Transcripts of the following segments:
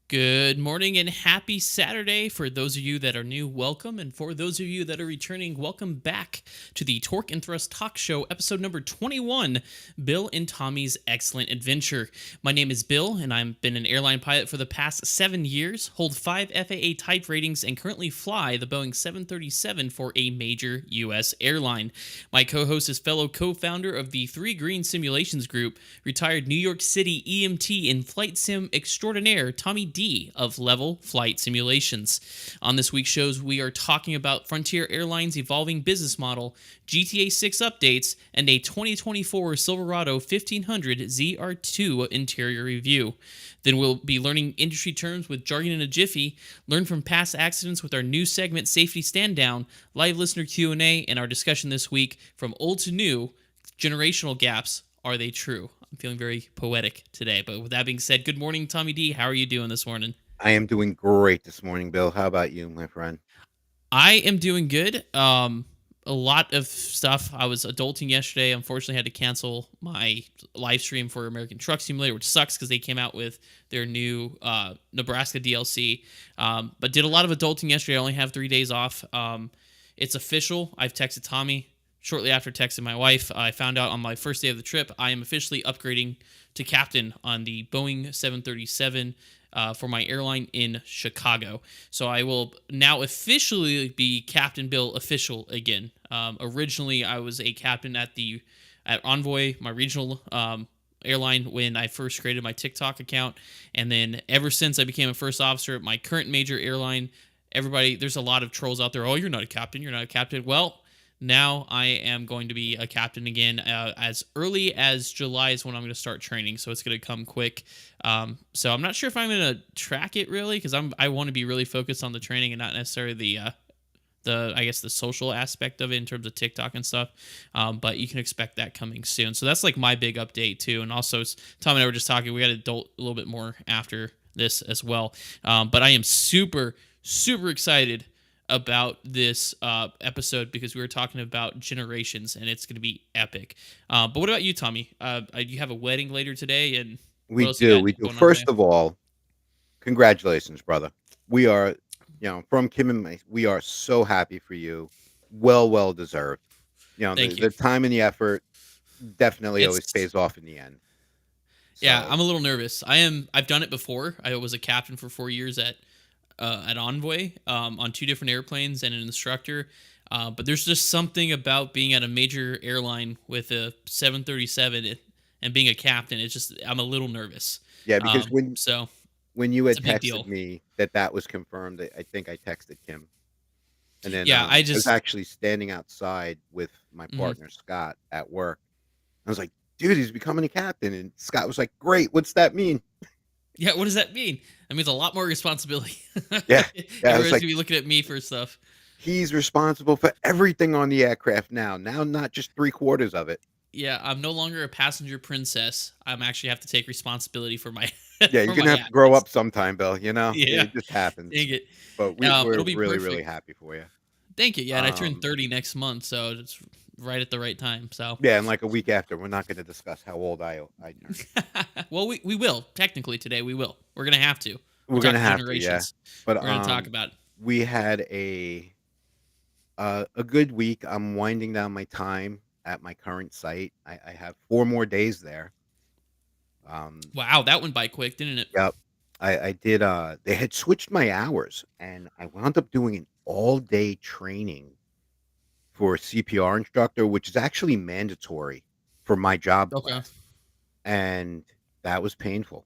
Good morning and happy Saturday. For those of you that are new, welcome. And for those of you that are returning, welcome back to the Torque and Thrust Talk Show, episode number 21, Bill and Tommy's Excellent Adventure. My name is Bill, and I've been an airline pilot for the past 7 years, hold 5 FAA type ratings, and currently fly the Boeing 737 for a major U.S. airline. My co-host is fellow co-founder of the Three Green Simulations Group, retired New York City EMT and flight sim extraordinaire, Tommy D. of Level Flight Simulations. On this week's shows, we are talking about Frontier Airlines' evolving business model, GTA 6 updates, and a 2024 Silverado 1500 ZR2 interior review. Then we'll be learning industry terms with jargon in a jiffy, learn from past accidents with our new segment Safety Stand Down, live listener Q&A, and our discussion this week, from old to new, generational gaps, are they true? I'm feeling very poetic today. But with that being said, good morning, Tommy D. How are you doing this morning? I am doing great this morning, Bill. How about you, my friend? I am doing good. a lot of stuff. I was adulting yesterday. Unfortunately, had to cancel my live stream for American Truck Simulator, which sucks because they came out with their new Nebraska DLC. But did a lot of adulting yesterday. I only have 3 days off. It's official. I've texted Tommy shortly after texting my wife. I found out on my first day of the trip, I am officially upgrading to captain on the Boeing 737 for my airline in Chicago. So I will now officially be Captain Bill official again. Originally, I was a captain at Envoy, my regional airline, when I first created my TikTok account, and then ever since I became a first officer at my current major airline, there's a lot of trolls out there. Oh, you're not a captain. You're not a captain. Well, now I am going to be a captain again. As early as July is when I'm going to start training, so it's going to come quick. So I'm not sure if I'm going to track it really, because I want to be really focused on the training and not necessarily the I guess the social aspect of it in terms of TikTok and stuff. But you can expect that coming soon. So that's like my big update too. And also, Tom and I were just talking. We got to adult a little bit more after this as well. But I am super excited about this episode because we were talking about generations and it's going to be epic. But what about you, Tommy? You have a wedding later today, and what We else you do. got We do. going on today? First of all, congratulations, brother. We are, from Kim and me, we are so happy for you. Well deserved. Thank you. The time and the effort definitely always It's pays off in the end. Yeah, So, I'm a little nervous. I've done it before. I was a captain for 4 years at Envoy on two different airplanes and an instructor. But there's just something about being at a major airline with a 737 and being a captain. It's just I'm a little nervous. yeah, because So when you it's had a big texted deal. me that was confirmed, I think I texted Kim. And then Yeah, I I was just actually standing outside with my mhm. partner Scott at work. I was like, "Dude, he's becoming a captain." And Scott was like, "Great, what's that mean?" Yeah. What does that mean? That means a lot more responsibility. Yeah. Yeah, I was Everybody's like, gonna be looking at me for stuff. "He's responsible for everything on the aircraft now. Now not just 3/4 of it." Yeah, I'm no longer a passenger princess. I'm actually have to take responsibility for my Yeah, you're for gonna my have to grow actions. up sometime, Bill, you know? Yeah, It just happens. dang it. But we're It'll be really perfect. happy for you. Thank you. Yeah, and I turn Um, 30 next month, so it's right at the right time. So, yeah, and like a week after, we're not gonna discuss how old I turned. well, we will technically today. We will. We're gonna have to. We're We're gonna talking have to, yeah. generations. But, We're gonna talk about it. we had a good week. I'm winding down my time at my current site. I have 4 more days there. Um, Wow, that went by quick, didn't it? yep. I did, they had switched my hours, and I wound up doing an all-day training for a CPR instructor, which is actually mandatory for my job Okay. class, and that was painful.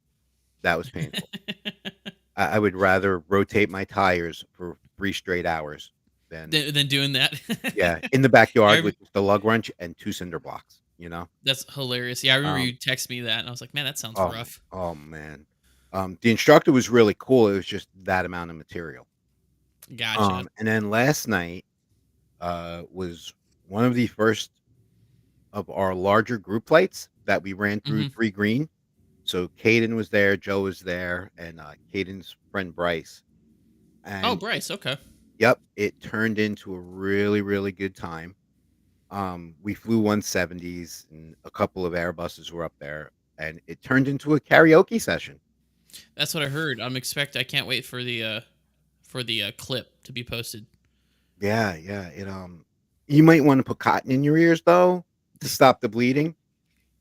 That was painful. I would rather rotate my tires for 3 straight hours than Then doing that. yeah, in the backyard I with just a lug wrench and 2 cinder blocks, you know? That's hilarious. Yeah, I remember Um, you text me that, and I was like, man, that sounds oh rough. oh, man. The instructor was really cool, it was just that amount of material. Gotcha. And then last night, was one of the first of our larger group flights that we ran through Hmm. 3 Green. So Caden was there, Joe was there, and, Caden's friend Bryce. Oh, And Bryce. Okay. yep, it turned into a really good time. We flew 170s and a couple of Airbuses were up there, and it turned into a karaoke session. That's what I heard. I can't wait for the clip to be posted. Yeah, you might wanna put cotton in your ears, though, to stop the bleeding,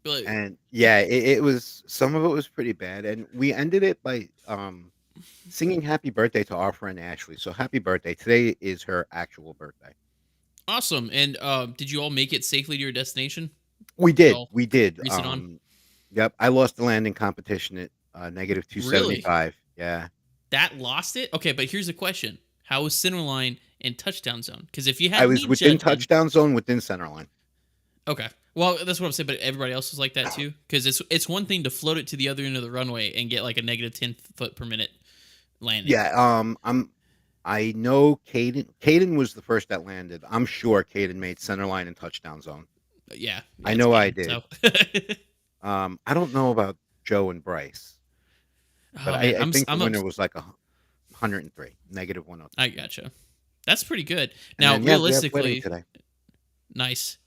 But and, yeah, it was some of it was pretty bad, and we ended it by, singing happy birthday to our friend Ashley, so happy birthday. Today is her actual birthday. awesome. And did you all make it safely to your destination? We Did did, y'all we did, race it on? yep, I lost the landing competition at, Really? -275, yeah. That lost it? Okay, but here's a question: how was center line and touchdown zone? Because if you I had was me within judging, touchdown zone, within center line. okay, well that's what I'm saying. But everybody else was like that too. Because it's one thing to float it to the other end of the runway and get like a negative 10 foot per minute landing. Yeah, I know Caden was the first that landed. I'm sure Caden made center line and touchdown zone. Yeah, I yeah, it's know I Caden. did. So, I don't know about Joe and Bryce, but oh man, I think the I'm winner was like 103, -103. I gotcha. That's pretty good. And Now, then, yeah, we have wedding realistically, today. Nice.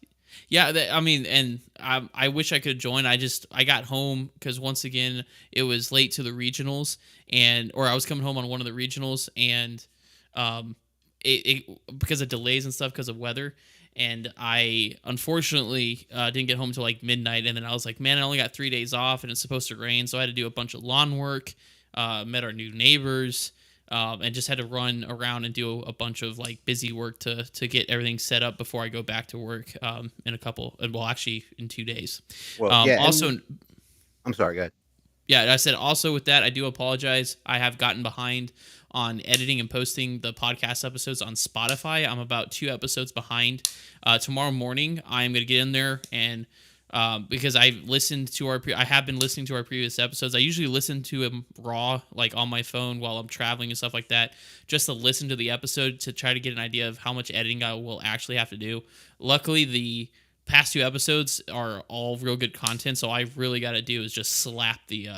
Yeah, I mean, and I wish I could join. I got home because once again it was late to the regionals, and or I was coming home on one of the regionals, and um, because of delays and stuff because of weather, and I unfortunately didn't get home till like midnight, and then I was like, man, I only got 3 days off, and it's supposed to rain, so I had to do a bunch of lawn work. Met our new neighbors, and just had to run around and do a bunch of like busy work to get everything set up before I go back to work in a couple, well, actually in 2 days. Well, yeah, and Also, I'm sorry, go ahead. yeah, I said also with that, I do apologize. I have gotten behind on editing and posting the podcast episodes on Spotify. I'm about 2 episodes behind. Tomorrow morning, I'm going to get in there and because I have been listening to our previous episodes. I usually listen to them raw, like on my phone while I'm traveling and stuff like that, just to listen to the episode to try to get an idea of how much editing I will actually have to do. Luckily, the past 2 episodes are all real good content, so I really got to do is just slap the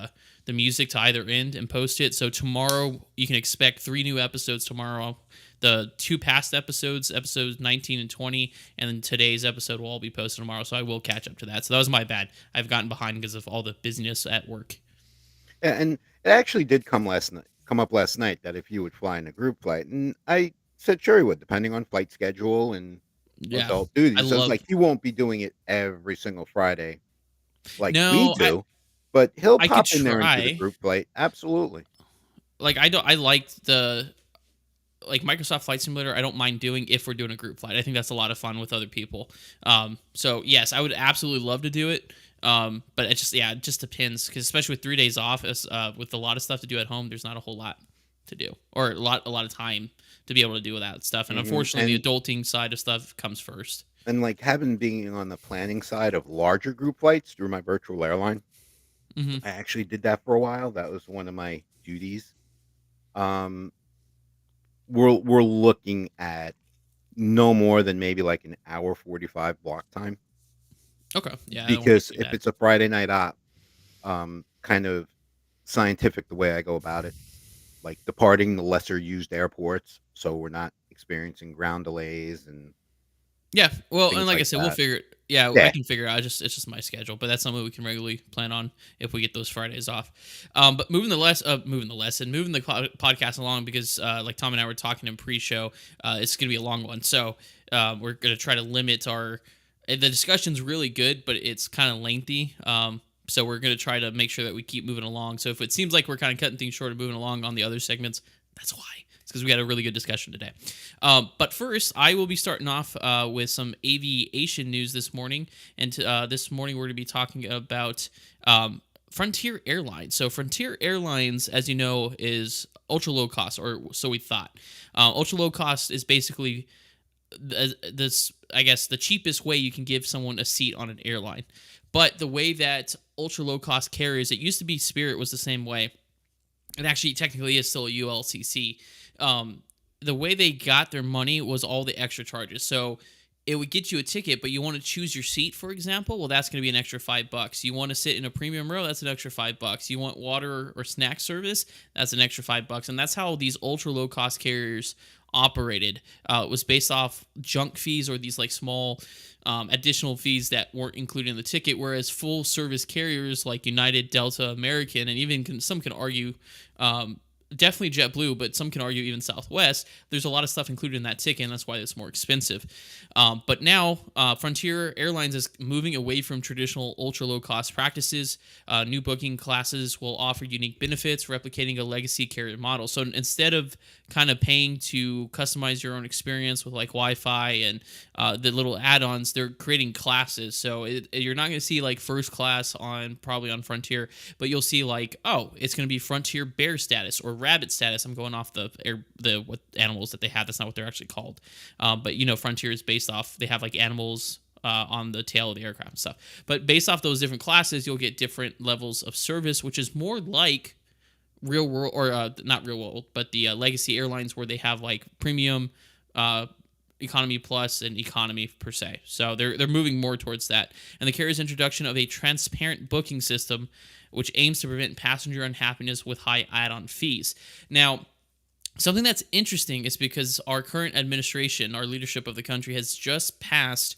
music to either end and post it. So tomorrow you can expect 3 new episodes tomorrow. The 2 past episodes, episodes 19 and 20, and then today's episode will all be posted tomorrow. So I will catch up to that. So that was my bad. I've gotten behind because of all the busyness at work. Yeah, and it actually did come up last night that if you would fly in a group flight, and I said sure he would, depending on flight schedule and Yeah, adult I duties. So it's love. like he won't be doing it every single Friday like we No, do, but he'll I could pop in there and do the try. group flight. Absolutely. Like I don't. I like the like Microsoft Flight Simulator. I don't mind doing if we're doing a group flight. I think that's a lot of fun with other people. So yes, I would absolutely love to do it. But it just depends because especially with 3 days off, with a lot of stuff to do at home, there's not a whole lot to do or a lot of time to be able to do that stuff. And Mhm, unfortunately, the adulting side of stuff comes first. like, having being on the planning side of larger group flights through my virtual airline, Hmm. I actually did that for a while. That was one of my duties. Um, we're looking at no more than maybe, like, an hour 45 block time, Okay, yeah, I don't want to be because too if bad. it's a Friday night op, kind of scientific the way I go about it, like, departing the lesser used airports, so we're not experiencing ground delays and Yeah, well, and things like I like said, we'll that. figure it. Yeah, I Yeah. can figure it out. It's just my schedule, but that's something we can regularly plan on if we get those Fridays off. But moving the podcast along because, like Tom and I were talking in pre-show, it's going to be a long one. So we're going to try to limit our. The discussion's really good, but it's kind of lengthy. So we're going to try to make sure that we keep moving along. So if it seems like we're kind of cutting things short and moving along on the other segments, that's why. It's because we had a really good discussion today. But first, I will be starting off with some aviation news this morning. And this morning, we're going to be talking about Frontier Airlines. So, Frontier Airlines, as you know, is ultra low cost, or so we thought. Ultra low cost is basically this, I guess, the cheapest way you can give someone a seat on an airline. But the way that ultra low cost carriers, it used to be Spirit was the same way. It actually technically is still a ULCC. The way they got their money was all the extra charges. So it would get you a ticket, but you want to choose your seat, for example. Well, that's going to be an extra $5. You want to sit in a premium row, that's an extra $5. You want water or snack service, that's an extra $5. And that's how these ultra low cost carriers operated. It was based off junk fees or these like small additional fees that weren't included in the ticket, whereas full service carriers like United, Delta, American, and even some can argue definitely JetBlue, but some can argue even Southwest. There's a lot of stuff included in that ticket, and that's why it's more expensive. But now, Frontier Airlines is moving away from traditional ultra low cost practices. New booking classes will offer unique benefits, replicating a legacy carrier model. So instead of kind of paying to customize your own experience with like Wi-Fi and the little add-ons, they're creating classes. So you're not going to see like first class probably on Frontier, but you'll see like, oh, it's going to be Frontier Bear status or rabbit status. I'm going off the what animals that they have. That's not what they're actually called. But Frontier is based off. They have like animals on the tail of the aircraft and stuff. But based off those different classes, you'll get different levels of service, which is more like real world or not real world, but the legacy airlines where they have like premium, economy plus, and economy per se. So they're moving more towards that. And the carrier's introduction of a transparent booking system, which aims to prevent passenger unhappiness with high add-on fees. Now, Something that's interesting is because our current administration, our leadership of the country, has just passed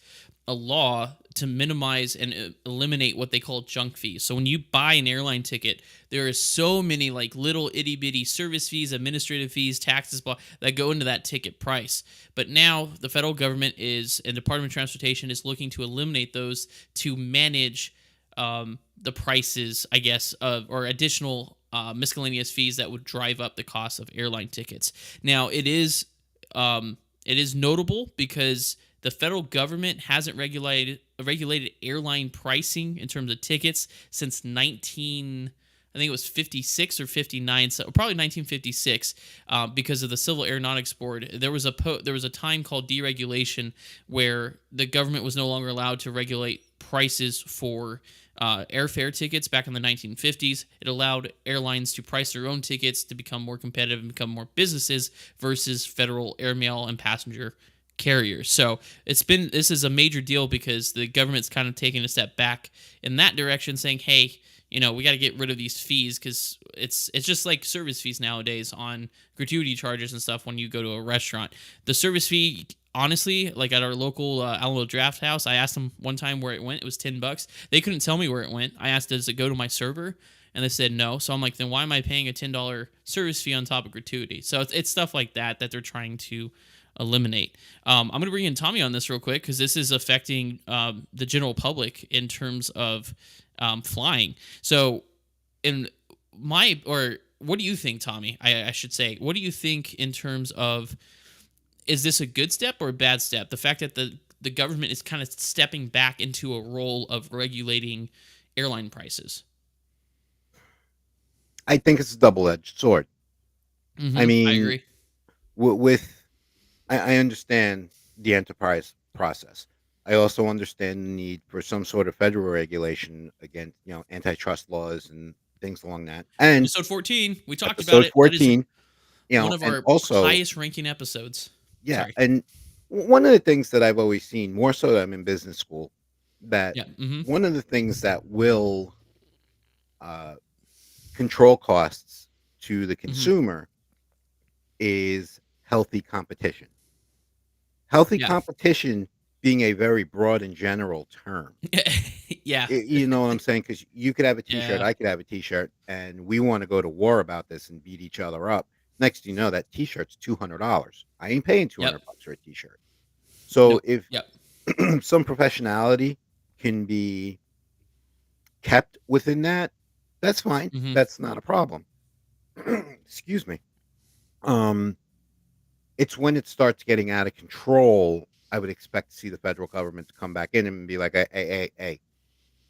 a law to minimize and eliminate what they call junk fees. So when you buy an airline ticket, there are so many like little itty bitty service fees, administrative fees, taxes, blah, that go into that ticket price. But now the federal government is, and Department of Transportation is looking to eliminate those to manage the prices, I guess, of or additional miscellaneous fees that would drive up the cost of airline tickets. Now, it is notable because the federal government hasn't regulated airline pricing in terms of tickets since 19. I think it was 56 or 59, so probably 1956, because of the Civil Aeronautics Board. There was a time called deregulation where the government was no longer allowed to regulate prices for airfare tickets back in the 1950s. It allowed airlines to price their own tickets to become more competitive and become more businesses versus federal airmail and passenger carriers. So this is a major deal because the government's kind of taking a step back in that direction, saying, hey, we got to get rid of these fees because it's just like service fees nowadays on gratuity charges and stuff when you go to a restaurant. The service fee, honestly, like at our local Alamo Draft House, I asked them one time where it went. It was $10. They couldn't tell me where it went. I asked, does it go to my server? And they said no. So I'm like, then why am I paying a $10 service fee on top of gratuity? So it's stuff like that they're trying to eliminate. I'm going to bring in Tommy on this real quick because this is affecting the general public in terms of flying. So, what do you think, Tommy? I should say, what do you think in terms of, is this a good step or a bad step? The fact that the government is kind of stepping back into a role of regulating airline prices. I think it's a double-edged sword. I I mean, agree. with I understand the enterprise process. I also understand the need for some sort of federal regulation against, antitrust laws and things along that. And Episode 14, we talked about episode it. That is 14, one of and our also, highest ranking episodes. yeah, Sorry. and one of the things that I've always seen, more so that I'm in business school, that Yeah. one of the things that will uh, control costs to the Hmm. consumer is healthy competition. Healthy Yeah. competition being a very broad and general term. Yeah. You know what I'm saying? Because you could have a T-shirt, Yeah. I could have a T-shirt, and we want to go to war about this and beat each other up. Next, you know, that T-shirt's $200. I ain't paying Yep. $200 for a T-shirt. So Nope. if Yep. some professionality can be kept within that, that's fine. Hmm. That's not a problem. Excuse me. Um, it's when it starts getting out of control, I would expect to see the federal government to come back in and be like, hey,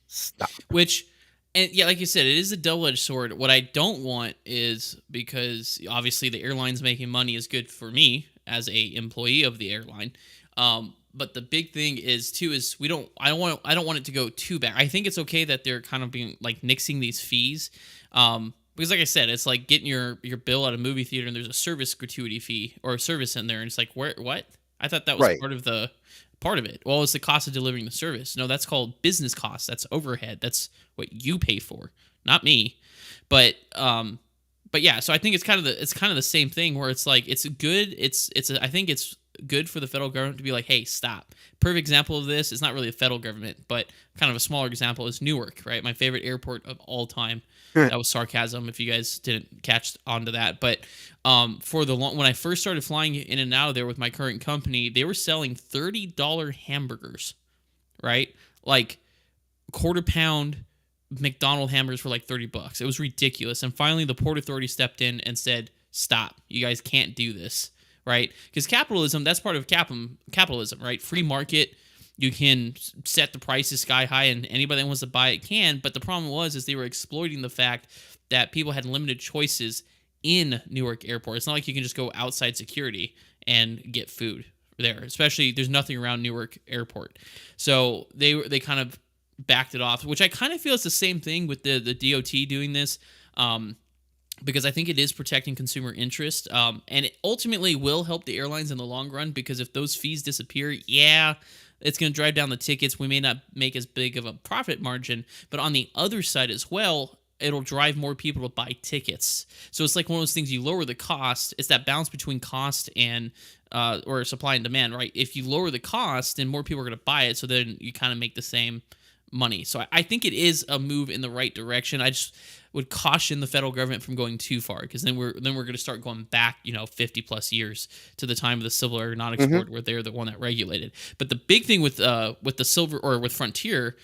stop. Which, and yeah, like you said, it is a double-edged sword. What I don't want is, because obviously the airline's making money is good for me as a employee of the airline. But the big thing is too is I don't want it to go too bad. I think it's okay that they're kind of being like nixing these fees. Because like I said, it's like getting your bill at a movie theater and there's a service gratuity fee or a service in there, and it's like, where, what? I thought that was Right. part of it. Well, it's the cost of delivering the service. No, that's called business costs. That's overhead. That's what you pay for, not me. But yeah, so I think it's kind of the same thing where it's like it's good. I think it's good for the federal government to be like, hey, stop. Perfect example of this is not really a federal government, but kind of a smaller example is Newark, right? My favorite airport of all time. That was sarcasm if you guys didn't catch on to that. But when I first started flying in and out of there with my current company, they were selling $30 hamburgers, right? Like quarter pound McDonald hamburgers for like $30. It was ridiculous. And finally the Port Authority stepped in and said, stop. You guys can't do this, right? Because capitalism, that's part of capitalism, right? Free market. You can set the prices sky high and anybody that wants to buy it can. But the problem is they were exploiting the fact that people had limited choices in Newark Airport. It's not like you can just go outside security and get food there, especially there's nothing around Newark Airport. So they kind of backed it off, which I kind of feel is the same thing with the DOT doing this. Because I think it is protecting consumer interest, and it ultimately will help the airlines in the long run. Because if those fees disappear, yeah, it's going to drive down the tickets. We may not make as big of a profit margin, but on the other side as well, it'll drive more people to buy tickets. So it's like one of those things, you lower the cost. It's that balance between cost and or supply and demand, right? If you lower the cost, then more people are going to buy it. So then you kind of make the same money. So I think it is a move in the right direction. I just would caution the federal government from going too far, because then we're going to start going back, 50 plus years to the time of the Civil Aeronautics Hmm. Board, where they're the one that regulated. But the big thing with the Silver, or with Frontier,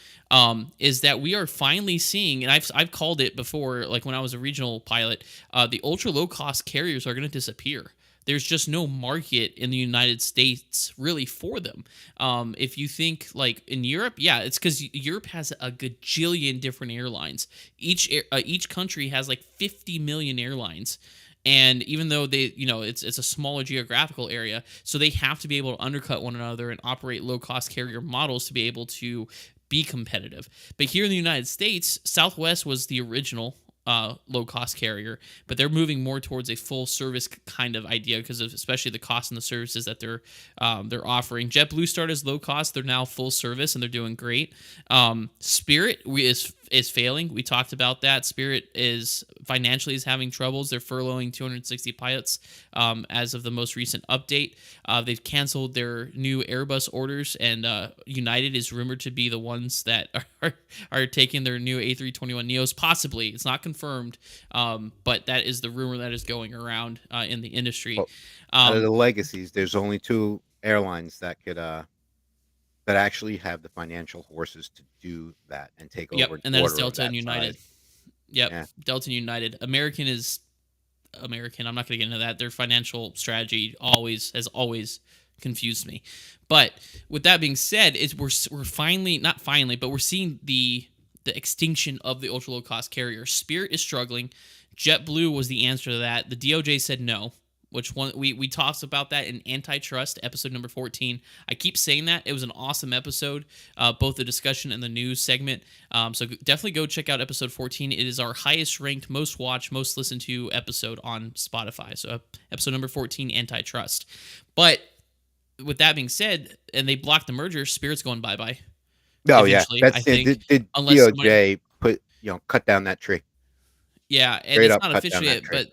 is that we are finally seeing, and I've called it before, like when I was a regional pilot, the ultra low cost carriers are going to disappear. There's just no market in the United States really for them. If you think like in Europe, yeah, it's because Europe has a gajillion different airlines. Each country has like 50 million airlines. And even though they, it's a smaller geographical area, so they have to be able to undercut one another and operate low cost carrier models to be able to be competitive. But here in the United States, Southwest was the original low cost carrier, but they're moving more towards a full service kind of idea, because of especially the cost and the services that they're offering. JetBlue started as low cost; they're now full service, and they're doing great. Spirit is failing. We talked about that. Spirit is financially is having troubles. They're furloughing 260 pilots as of the most recent update. They've canceled their new Airbus orders, and United is rumored to be the ones that are taking their new A321 Neos. Possibly, it's not confirmed, but that is the rumor that is going around in the industry. Well, out of the legacies, there's only two airlines that could that actually have the financial horses to do that and take Yep, over an and that is order of Delta and that United. size. Yep, Yeah. Delta and United. American is American. I'm not going to get into that. Their financial strategy has always confused me. But with that being said, we're finally, not finally, but we're seeing the extinction of the ultra low cost carrier. Spirit is struggling. JetBlue was the answer to that. The DOJ said no. Which one we talked about that in Antitrust episode number 14. I keep saying that. It was an awesome episode, both the discussion and the news segment. So definitely go check out episode 14. It is our highest ranked, most watched, most listened to episode on Spotify. So episode number 14, Antitrust. But with that being said, and they blocked the merger, Spirit's going bye-bye Oh yeah, eventually, I that's it. think, Did unless somebody. DOJ cut down that tree? Yeah, and Straight it's up not cut down official that yet, tree. but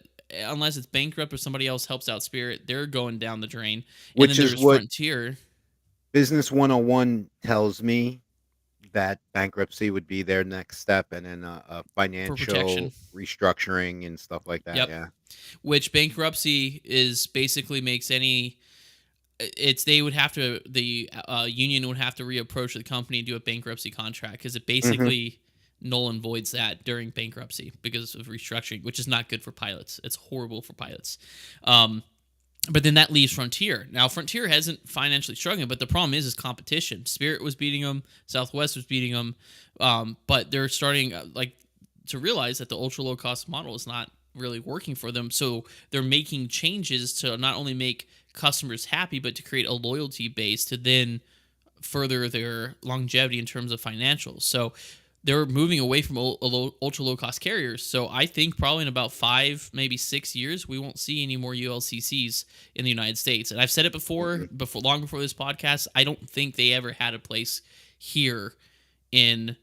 unless it's bankrupt or somebody else helps out Spirit, they're going down the drain. And then Which is there's what Frontier Business 101 tells me, that bankruptcy would be their next step, and then a for protection. financial restructuring and stuff like that. Yep. Yeah. Which bankruptcy is basically makes any. It's they would have to the union would have to reapproach the company and do a bankruptcy contract, because it Hmm. basically null and voids that during bankruptcy because of restructuring, which is not good for pilots. It's horrible for pilots. Um, But then that leaves Frontier. Now Frontier hasn't financially struggling, but the problem is competition. Spirit was beating them, Southwest was beating them, but they're starting to realize that the ultra low cost model is not really working for them. So they're making changes to not only make customers happy, but to create a loyalty base to then further their longevity in terms of financials. So they're moving away from ultra low cost carriers. So I think probably in about 5, maybe 6 years, we won't see any more ULCCs in the United States. And I've said it before, Hmm. long before this podcast. I don't think they ever had a place here in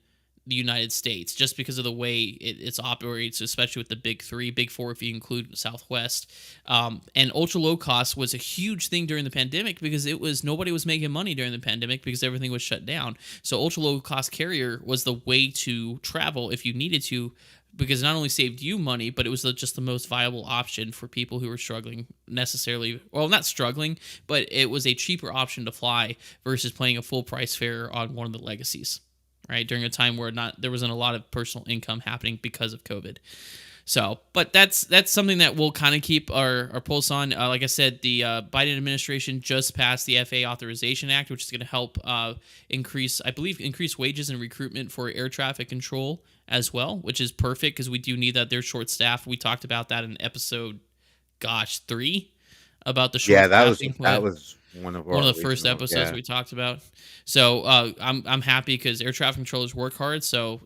the United States, just because of the way it's operates, especially with the big three, big four, if you include Southwest. And ultra low cost was a huge thing during the pandemic, because nobody was making money during the pandemic because everything was shut down. So ultra low cost carrier was the way to travel if you needed to, because it not only saved you money, but it was just the most viable option for people who were struggling, necessarily. Well, not struggling, but it was a cheaper option to fly versus paying a full price fare on one of the legacies, right? During a time where there wasn't a lot of personal income happening because of COVID. So, but that's something that we'll kind of keep our pulse on. Like I said, the Biden administration just passed the FAA Authorization Act, which is going to help increase wages and recruitment for air traffic control as well, which is perfect because we do need that. They're short staffed. We talked about that in episode, 3, about the short Yeah, that was staffing. that was one of One our of the first original. episodes Yeah. we talked about. So I'm happy because air traffic controllers work hard. So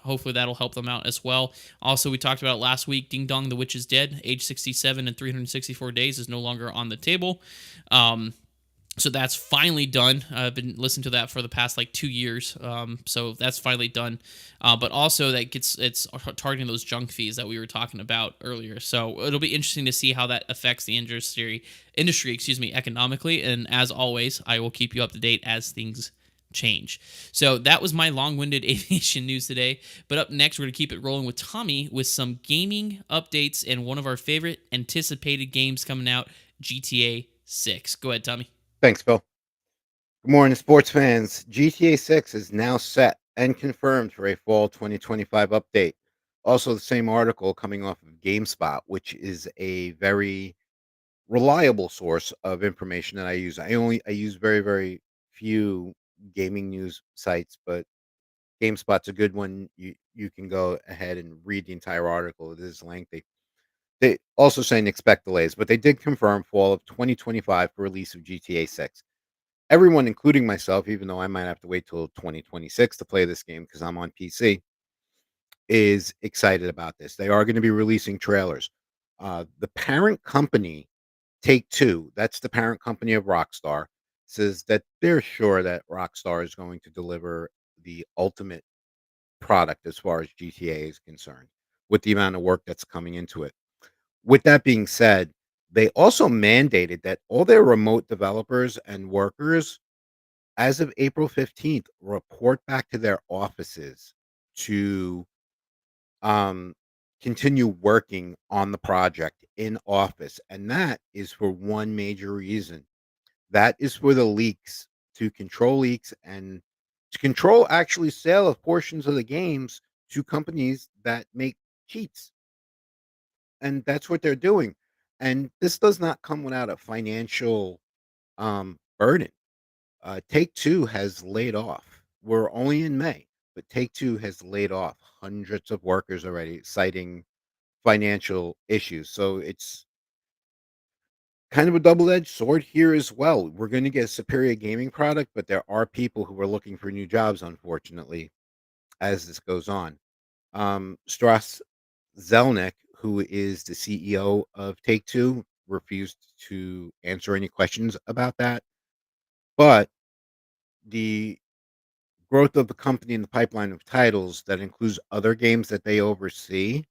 hopefully that'll help them out as well. Also, we talked about last week, Ding Dong, the Witch is Dead. Age 67 and 364 days is no longer on the table. So that's finally done. I've been listening to that for the past like 2 years. So that's finally done. But also that gets it's targeting those junk fees that we were talking about earlier. So it'll be interesting to see how that affects the industry, excuse me, economically. And as always, I will keep you up to date as things change. So that was my long-winded aviation news today. But up next, we're gonna keep it rolling with Tommy with some gaming updates and one of our favorite anticipated games coming out, GTA 6. Go ahead, Tommy. Thanks, Phil. Good morning, sports fans. GTA 6 is now set and confirmed for a fall 2025 update. Also, the same article coming off of GameSpot, which is a very reliable source of information that I use. I use very few gaming news sites, but GameSpot's a good one. You can go ahead and read the entire article. It is lengthy. They also saying expect delays, but they did confirm fall of 2025 for release of GTA 6. Everyone, including myself, even though I might have to wait till 2026 to play this game because I'm on PC, is excited about this. They are going to be releasing trailers. The parent company, Take Two, that's the parent company of Rockstar, says that they're sure that Rockstar is going to deliver the ultimate product as far as GTA is concerned, with the amount of work that's coming into it. With that being said, they also mandated that all their remote developers and workers, as of April 15th, report back to their offices to um, continue working on the project in office. And that is for one major reason. That is for the leaks, to control leaks and to control actually sale of portions of the games to companies that make cheats. And that's what they're doing. And this does not come without a financial burden. Take Two has laid off. We're only in May, but Take Two has laid off hundreds of workers already, citing financial issues. So it's kind of a double-edged sword here as well. We're going to get a superior gaming product, but there are people who are looking for new jobs, unfortunately, as this goes on. Strauss Zelnick, who is the CEO of Take Two, refused to answer any questions about that. But the growth of the company in the pipeline of titles that includes other games that they oversee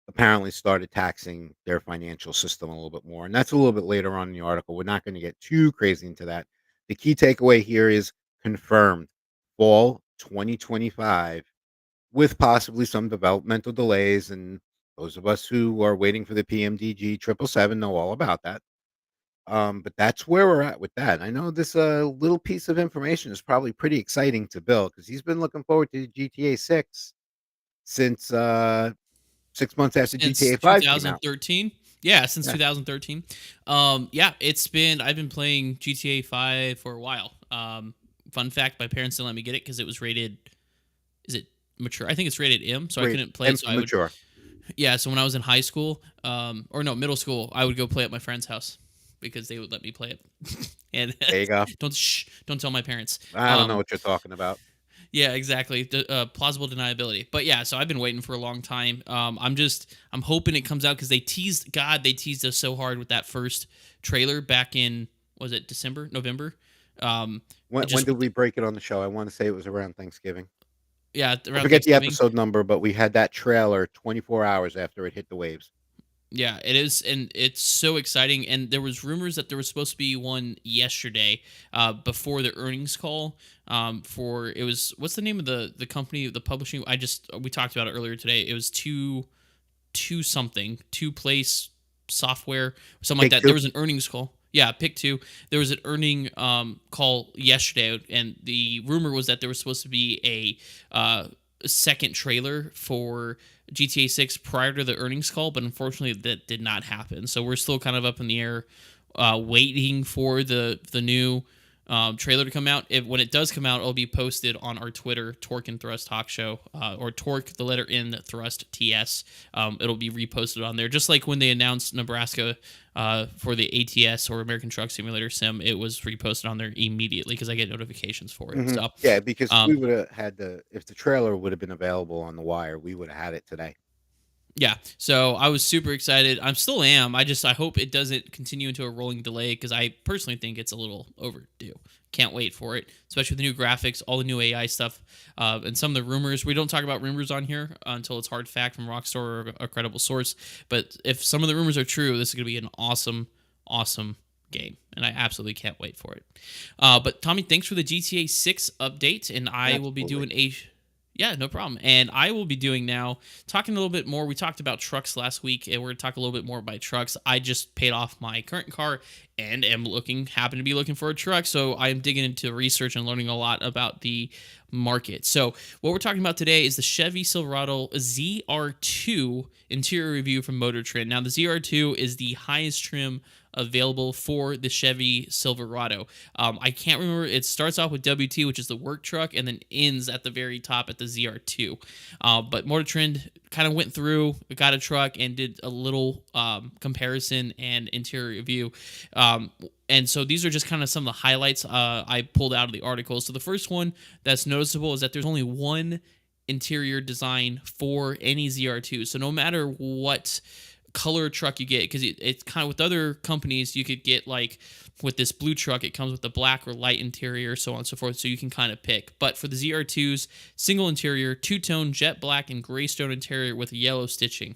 apparently started taxing their financial system a little bit more. And that's a little bit later on in the article. We're not going to get too crazy into that. The key takeaway here is confirmed fall 2025 with possibly some developmental delays. And those of us who are waiting for the PMDG 777 know all about that. But that's where we're at with that. I know this little piece of information is probably pretty exciting to Bill because he's been looking forward to GTA 6 since 6 months after Since GTA 5 came out. 2013. Yeah, since Yeah, 2013. Yeah, I've been playing GTA 5 for a while. Fun fact, my parents didn't let me get it because it was rated, is it mature? I think it's rated M, so I great couldn't play it. and So for I would, mature. yeah. So when I was in high school, or no, middle school, I would go play at my friend's house because they would let me play it. And There you go. don't tell my parents. I don't know what you're talking about. Yeah, exactly. Plausible deniability. But yeah, so I've been waiting for a long time. I'm hoping it comes out because they teased us so hard with that first trailer back in, was it December, November? When It when just, did we break it on the show? I want to say it was around Thanksgiving. yeah, I around forget the Thanksgiving. episode number, but we had that trailer 24 hours after it hit the waves. Yeah, it is, and it's so exciting. And there was rumors that there was supposed to be one yesterday, before the earnings call. For it was, what's the name of the company, the publishing? We talked about it earlier today. It was two something, two place software, something like Take that. There Two. was an earnings call. Yeah, pick two. There was an earning call yesterday, and the rumor was that there was supposed to be a second trailer for GTA 6 prior to the earnings call, but unfortunately that did not happen. So we're still kind of up in the air, waiting for the new trailer to come out. When it does come out, it'll be posted on our Twitter, Torque and Thrust Talk Show, or Torque, the letter N, Thrust TS. It'll be reposted on there, just like when they announced Nebraska for the ATS or American Truck Simulator Sim. It was reposted on there immediately because I get notifications for it. Mhm. So, Yeah, because we um, would have had if the trailer would have been available on the wire, we would have had it today. Yeah, so I was super excited. I still am. I hope it doesn't continue into a rolling delay because I personally think it's a little overdue. Can't wait for it, especially with the new graphics, all the new AI stuff, and some of the rumors. We don't talk about rumors on here until it's hard fact from Rockstar or a credible source. But if some of the rumors are true, this is going to be an awesome, awesome game, and I absolutely can't wait for it. But Tommy, thanks for the GTA 6 update, and I will be Absolutely. doing a yeah, no problem. And I will be doing now, talking a little bit more. We talked about trucks last week, and we're going to talk a little bit more about trucks. I just paid off my current car and happen to be looking for a truck. So I am digging into research and learning a lot about the market. So what we're talking about today is the Chevy Silverado ZR2 interior review from Motor Trend. Now, the ZR2 is the highest trim available for the Chevy Silverado. I can't remember. It starts off with WT, which is the work truck, and then ends at the very top at the ZR2. But Motor Trend kind of went through, got a truck, and did a little comparison and interior review. And so these are just kind of some of the highlights I pulled out of the article. So the first one that's noticeable is that there's only one interior design for any ZR2. So no matter what color truck you get, because it's kind of with other companies you could get like with this blue truck it comes with the black or light interior, so on and so forth, so you can kind of pick. But for the ZR2's, single interior, two-tone jet black and gray stone interior with yellow stitching.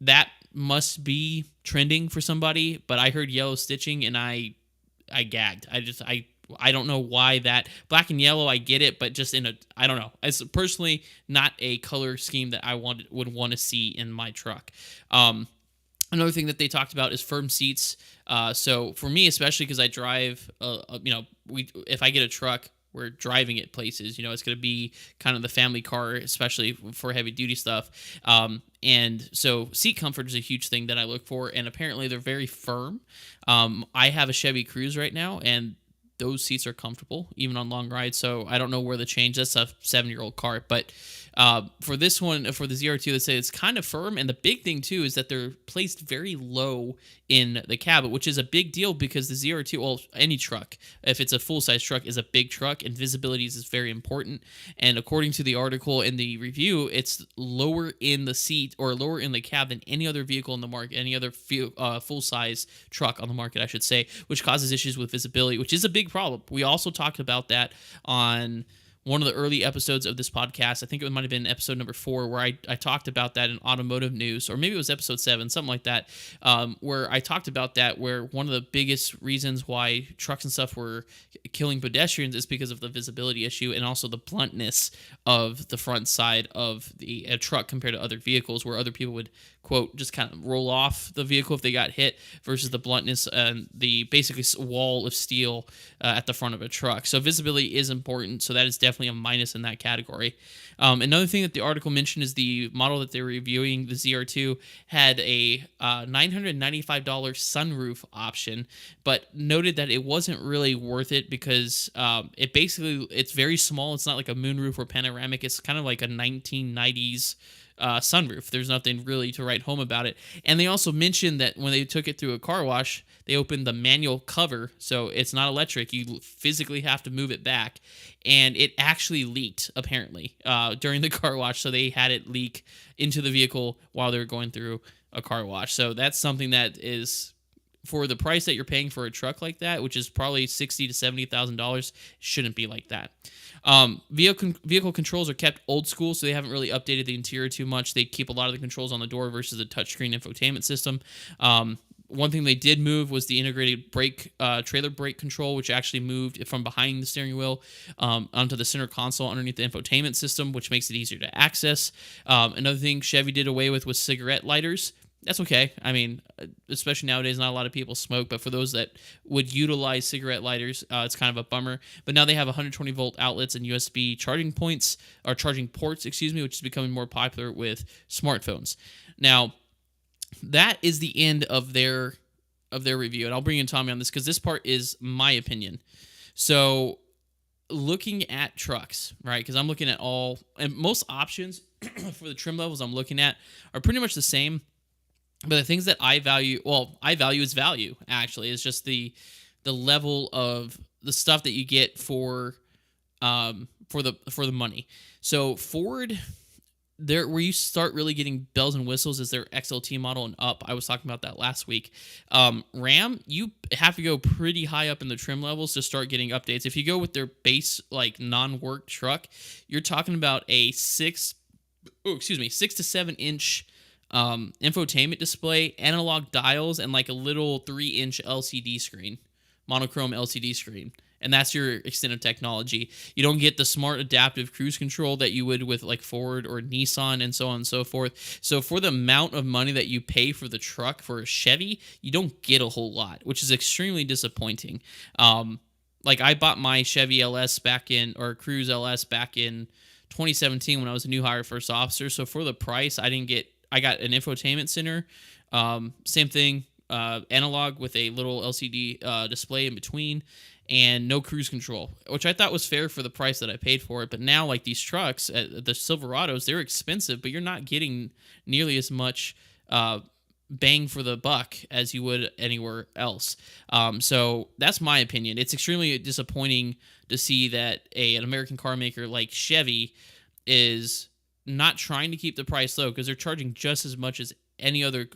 That must be trending for somebody, but I heard yellow stitching and I gagged. I don't know why that black and yellow. I get it, but just I don't know. It's personally not a color scheme that I would want to see in my truck. Another thing that they talked about is firm seats. So for me, especially because I drive, if I get a truck, we're driving it places. It's going to be kind of the family car, especially for heavy duty stuff. And so seat comfort is a huge thing that I look for, and apparently they're very firm. I have a Chevy Cruze right now, and those seats are comfortable even on long rides. So I don't know where the change. That's a 7-year-old car, but for this one, for the ZR2, they say it's kind of firm. And the big thing too is that they're placed very low in the cab, which is a big deal because the ZR2, well, any truck, if it's a full-size truck, is a big truck, and visibility is very important. And according to the article in the review, it's lower in the seat or lower in the cab than any other vehicle in the market, any other full-size truck on the market, I should say, which causes issues with visibility, which is a big problem. We also talked about that on one of the early episodes of this podcast. I think it might have been episode number 4, where I talked about that in automotive news, or maybe it was episode 7, something like that, where I talked about that, where one of the biggest reasons why trucks and stuff were killing pedestrians is because of the visibility issue and also the bluntness of the front side of a truck compared to other vehicles, where other people would, quote, just kind of roll off the vehicle if they got hit, versus the bluntness and the basically wall of steel at the front of a truck. So visibility is important. So that is definitely a minus in that category. Another thing that the article mentioned is the model that they were reviewing, the ZR2, had a $995 sunroof option, but noted that it wasn't really worth it because it's very small. It's not like a moonroof or panoramic. It's kind of like a 1990s sunroof. There's nothing really to write home about it. And they also mentioned that when they took it through a car wash, they opened the manual cover, so it's not electric. You physically have to move it back, and it actually leaked apparently during the car wash. So they had it leak into the vehicle while they were going through a car wash. So that's something that is, for the price that you're paying for a truck like that, which is probably $60,000 to $70,000, shouldn't be like that. Vehicle controls are kept old school, so they haven't really updated the interior too much. They keep a lot of the controls on the door versus a touchscreen infotainment system. One thing they did move was the integrated trailer brake control, which actually moved from behind the steering wheel onto the center console underneath the infotainment system, which makes it easier to access. Another thing Chevy did away with was cigarette lighters. That's okay. I mean, especially nowadays, not a lot of people smoke, but for those that would utilize cigarette lighters, it's kind of a bummer. But now they have 120 volt outlets and USB charging ports, which is becoming more popular with smartphones. Now, that is the end of their review, and I'll bring in Tommy on this because this part is my opinion. So, looking at trucks, right? Because I'm looking at and most options for the trim levels I'm looking at are pretty much the same. But the things that I value is value. Actually, it's just the level of the stuff that you get for the money. So Ford there where you start really getting bells and whistles is their XLT model and up. I was talking about that last week. Ram, you have to go pretty high up in the trim levels to start getting updates. If you go with their base like non-work truck, you're talking about a 6 to 7 inch infotainment display, analog dials, and like a little 3-inch LCD screen, monochrome LCD screen. And that's your extent of technology. You don't get the smart adaptive cruise control that you would with like Ford or Nissan and so on and so forth. So for the amount of money that you pay for the truck for a Chevy, you don't get a whole lot, which is extremely disappointing. Like I bought my Chevy LS back in, or Cruise LS back in 2017 when I was a new hire first officer. So for the price, I got an infotainment center. Same thing, analog with a little LCD display in between, and no cruise control, which I thought was fair for the price that I paid for it. But now, like these trucks, the Silverados, they're expensive, but you're not getting nearly as much bang for the buck as you would anywhere else. So that's my opinion. It's extremely disappointing to see that an American car maker like Chevy is not trying to keep the price low, because they're charging just as much as any other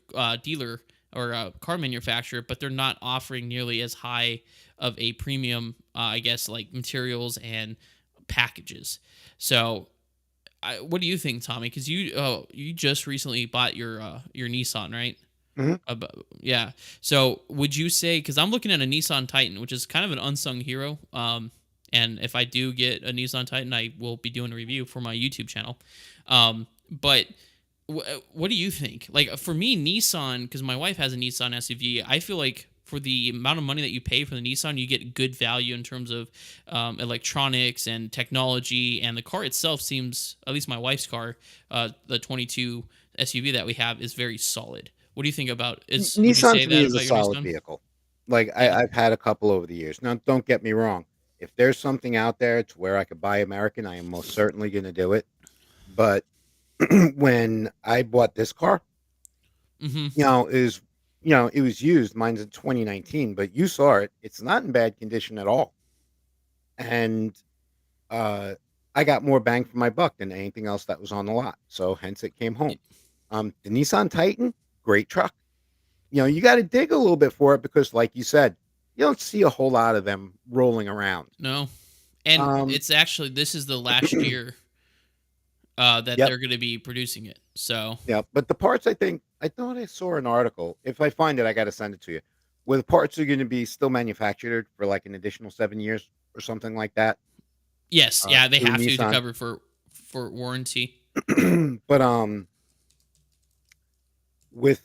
dealer or car manufacturer, but they're not offering nearly as high of a premium, I guess, like materials and packages. So, what do you think, Tommy? Because you just recently bought your Nissan, right? Mhm. Yeah. So would you say, because I'm looking at a Nissan Titan, which is kind of an unsung hero. And if I do get a Nissan Titan, I will be doing a review for my YouTube channel. But what do you think? Like for me, Nissan, because my wife has a Nissan SUV, I feel like for the amount of money that you pay for the Nissan, you get good value in terms of electronics and technology, and the car itself seems, at least my wife's car, the 22 SUV that we have, is very solid. What do you think about is? Would you Nissan say to me that is a about your solid Nissan? vehicle. Like Yeah. I've had a couple over the years. Now, don't get me wrong. If there's something out there to where I could buy American, I am most certainly going to do it. But when I bought this car, Mm-hmm. is it was used. Mine's in 2019, but you saw it. It's not in bad condition at all, and uh, I got more bang for my buck than anything else that was on the lot. So hence it came home. The Nissan Titan, great truck. You got to dig a little bit for it because, like you said, you don't see a whole lot of them rolling around. No, and Um, it's actually, this is the last year that yep, they're going to be producing it. So yep. But the parts, I thought I saw an article. If I find it, I got to send it to you. Where the parts are going to be still manufactured for like an additional 7 years or something like that. yes, yeah, they Through have to Nissan, cover for warranty. but with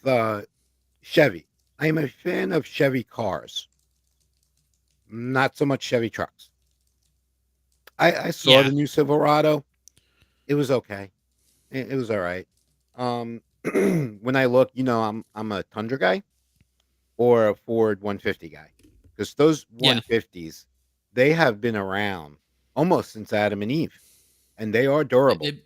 Chevy, I am a fan of Chevy cars, not so much Chevy trucks. I saw Yeah, the new Silverado. It was okay. It was all right. When I look, I'm a Tundra guy or a Ford 150 guy, because those yeah. 150s, they have been around almost since Adam and Eve, and they are They, durable. they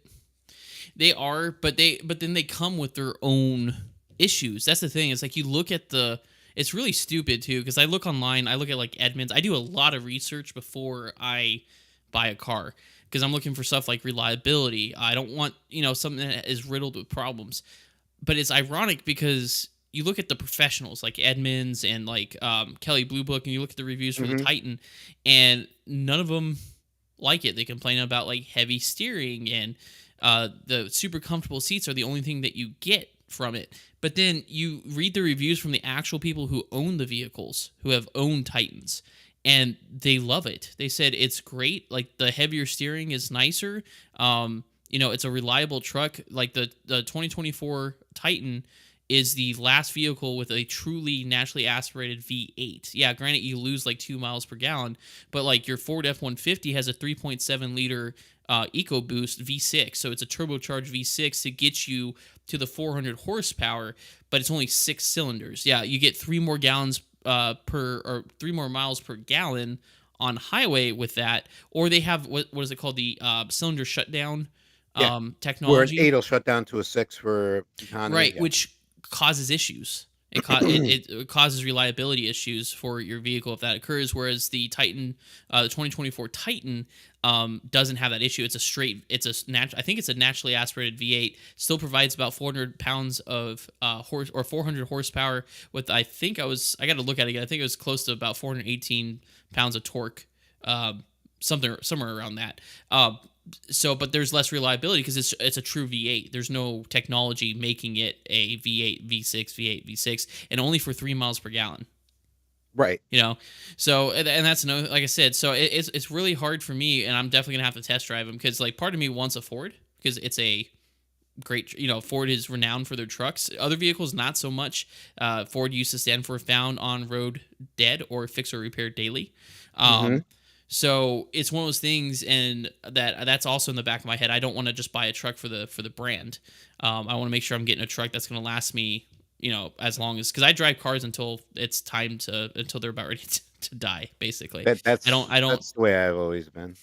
they are, but then they come with their own issues. That's the thing. It's like you look at the. It's really stupid too, because I look online. I look at like Edmunds. I do a lot of research before I buy a car, because I'm looking for stuff like reliability. I don't want something that is riddled with problems. But it's ironic because you look at the professionals like Edmunds and like Kelly Blue Book, and you look at the reviews for the Hmm. Titan, and none of them like it. They complain about like heavy steering, and the super comfortable seats are the only thing that you get from it. But then you read the reviews from the actual people who own the vehicles, who have owned Titans, and they love it. They said it's great. Like the heavier steering is nicer. It's a reliable truck. Like the 2024 Titan is the last vehicle with a truly naturally aspirated V8. Yeah, granted you lose like 2 miles per gallon, but like your Ford F-150 has a 3.7 liter EcoBoost V6, so it's a turbocharged V6 to get you to the 400 horsepower, but it's only 6 cylinders. Yeah, you get 3 more gallons or 3 more miles per gallon on highway with that, or they have what is it called, the cylinder shutdown Yeah, where an technology, eight will shut down to a six for economy. right? Yeah. Which causes issues. It causes reliability issues for your vehicle if that occurs. Whereas the Titan, the 2024 Titan, doesn't have that issue. I think it's a naturally aspirated V8. Still provides about 400 pounds of horse or 400 horsepower. With I got to look at it again. I think it was close to about 418 pounds of torque. Somewhere around that. But there's less reliability because it's a true V8. There's no technology making it a V8, V6, V8, V6, and only for 3 miles per gallon. Right. You know, so and that's no, like I said, so it's really hard for me, and I'm definitely gonna have to test drive them because like part of me wants a Ford because it's a great, Ford is renowned for their trucks. Other vehicles, not so much. Ford used to stand for found on road dead or fix or repair daily. Hmm. So it's one of those things, and that's also in the back of my head. I don't want to just buy a truck for the brand. I want to make sure I'm getting a truck that's going to last me, as long as because I drive cars until it's time until they're about ready to die. Basically, That I don't that's the way I've always been.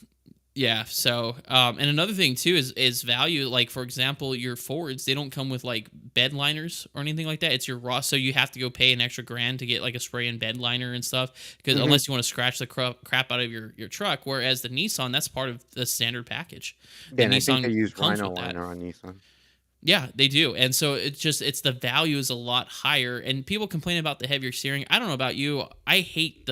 yeah. So, and another thing too is value. Like for example, your Fords, they don't come with like bed liners or anything like that. It's your raw, so you have to go pay an extra grand to get like a spray and bed liner and stuff. Because Hmm. unless you want to scratch the crap out of your truck, whereas the Nissan, that's part of the standard package. Yeah, The and I think they Nissan use comes Rhino with that. liner on Nissan. Yeah, they do. And so it's the value is a lot higher. And people complain about the heavier steering. I don't know about you. I hate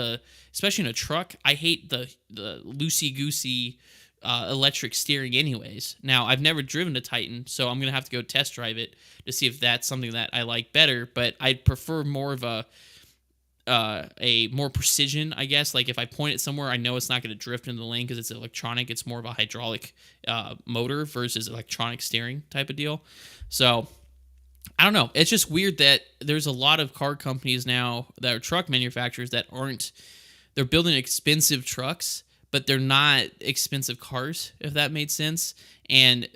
especially in a truck, I hate the loosey goosey electric steering anyways. Now, I've never driven a Titan, so I'm going to have to go test drive it to see if that's something that I like better. But I'd prefer more of a more precision, I guess. Like if I point it somewhere, I know it's not going to drift into the lane because it's electronic. It's more of a hydraulic motor versus electronic steering type of deal. So I don't know. It's just weird that there's a lot of car companies now that are truck manufacturers that they're building expensive trucks, but they're not expensive cars, if that made sense. And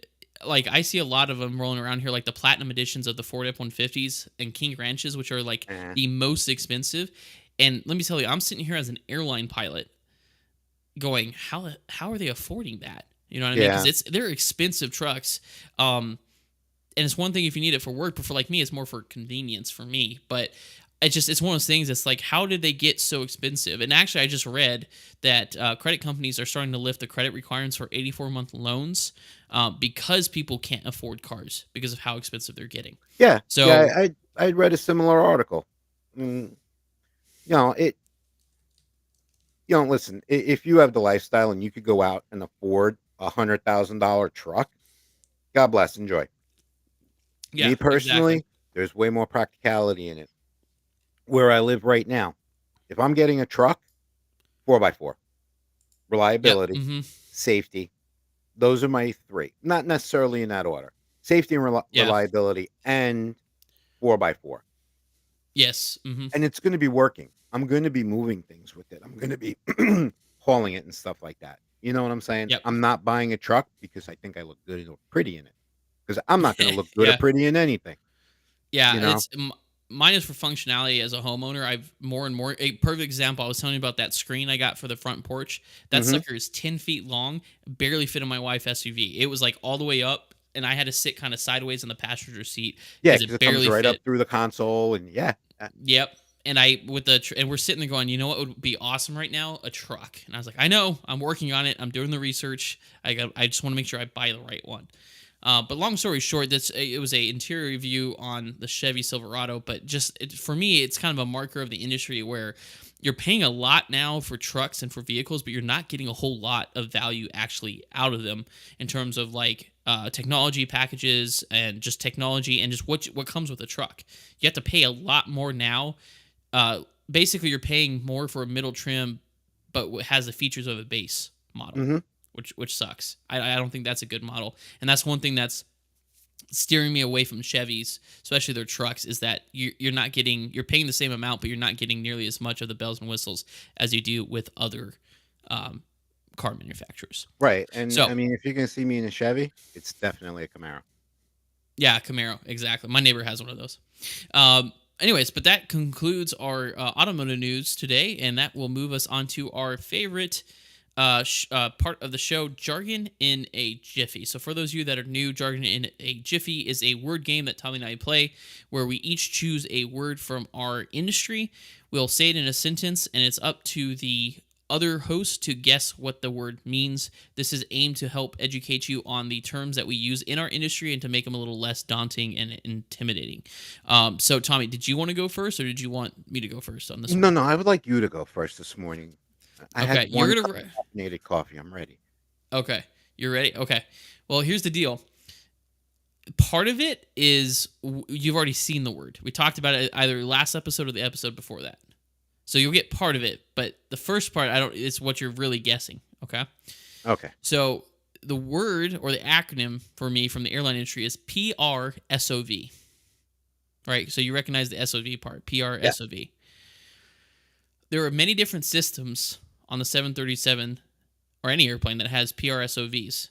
like I see a lot of them rolling around here, like the platinum editions of the Ford F-150s and King Ranches, which are like Eh. the most expensive. And let me tell you, I'm sitting here as an airline pilot, going, how are they affording that? You know what I mean? Yeah. Because they're expensive trucks. And it's one thing if you need it for work, but for like me, it's more for convenience for me. But it's one of those things. It's like, how did they get so expensive? And actually, I just read that credit companies are starting to lift the credit requirements for 84-month loans because people can't afford cars because of how expensive they're getting. Yeah. Yeah. So I'd read a similar article. Mm, you know it. Listen. If you have the lifestyle and you could go out and afford $100,000 truck, God bless. Enjoy. yeah, Me exactly. personally, there's way more practicality in it. Where I live right now, if I'm getting a truck, 4x4, Yep. reliability, Mm-hmm. safety. Those are my three. Not necessarily in that order. Safety and Yeah. reliability and 4x4. Yes. Mm-hmm. And it's going to be working. I'm going to be moving things with it. I'm going to be hauling it and stuff like that. You know what I'm saying? Yep. I'm not buying a truck because I think I look good or pretty in it. Because I'm not going to look good or Yeah. pretty in anything. Yeah, You know? mine is for functionality as a homeowner. I've more and more a perfect example. I was telling you about that screen I got for the front porch. That Hmm. sucker is 10 feet long, barely fit in my wife's SUV. It was like all the way up, and I had to sit kind of sideways in the passenger seat Yeah, because because it it comes barely right up fit. through the console. And yeah. Yep. And and we're sitting there going, you know what would be awesome right now? A truck. And I was like, I know, I'm working on it. I'm doing the research. I just want to make sure I buy the right one. But long story short, it was a interior review on the Chevy Silverado. But for me, it's kind of a marker of the industry where you're paying a lot now for trucks and for vehicles, but you're not getting a whole lot of value actually out of them in terms of like technology packages and just technology and just what comes with a truck. You have to pay a lot more now. Basically, you're paying more for a middle trim, but has the features of a base model, Hmm. which sucks. I don't think that's a good model, and that's one thing that's steering me away from Chevys, especially their trucks, is that you're paying the same amount, but you're not getting nearly as much of the bells and whistles as you do with other um, car manufacturers. Right. And So I mean, if you're going to see me in a Chevy, it's definitely a Camaro. yeah, Camaro, exactly. My neighbor has one of those. Anyways, but that concludes our automotive news today, and that will move us on to our favorite part of the show, Jargon in a Jiffy. So, for those of you that are new, Jargon in a Jiffy is a word game that Tommy and I play where we each choose a word from our industry. We'll say it in a sentence, and it's up to the other host to guess what the word means. This is aimed to help educate you on the terms that we use in our industry and to make them a little less daunting and intimidating. So, Tommy, did you want to go first, or did you want me to go first on this No, one? no, I would like you to go first this morning. I had Okay, you're one gonna. cup of caffeinated coffee. I'm ready. Okay, you're ready. Okay, well, here's the deal. Part of it is you've already seen the word. We talked about it either last episode or the episode before that. So you'll get part of it, but the first part I don't is what you're really guessing, okay? Okay. So the word or the acronym for me from the airline industry is PRSOV. Right? So you recognize the SOV part, Yeah. PRSOV. There are many different systems on the 737 or any airplane that has PRSOVs.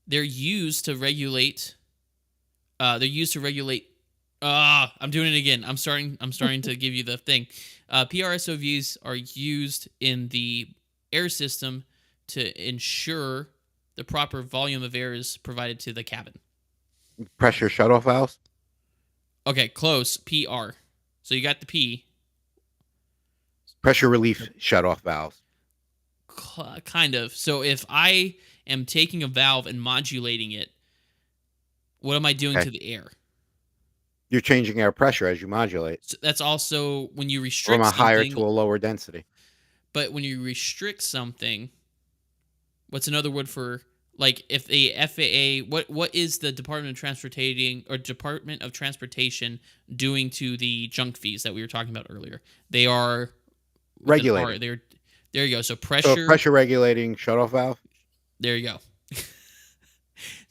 They're used to regulate. I'm doing it again. I'm starting to give you the thing. PRSOVs are used in the air system to ensure the proper volume of air is provided to the cabin. Pressure shutoff valves. Okay, close. PR. So you got the P. Pressure relief shutoff valves. Kind of. So if I am taking a valve and modulating it, what am I doing Okay. to the air? You're changing air pressure as you modulate So that's also when you from restrict a higher something. to a lower density. But when you restrict something, what's another word for like if the FAA? What is the Department of Transportation doing to the junk fees that we were talking about earlier? They are with an R. Regulating. There you go. So So pressure. pressure regulating shutoff valve. There you go.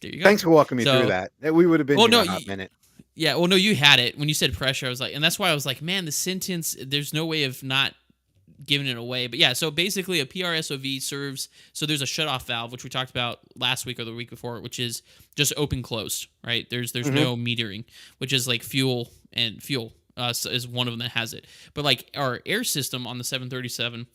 There you go. Thanks for walking me through So, that. We would have been well, here no, a hot minute. yeah, well, no, you had it when you said pressure. I was like, and that's why I was like, man, the sentence. There's no way of not giving it away. But yeah, so basically, a PRSOV serves. So there's a shutoff valve, which we talked about last week or the week before, which is just open closed. Right? There's Hmm. no metering, which is like fuel and fuel. Is one of them that has it. But like our air system on the 737.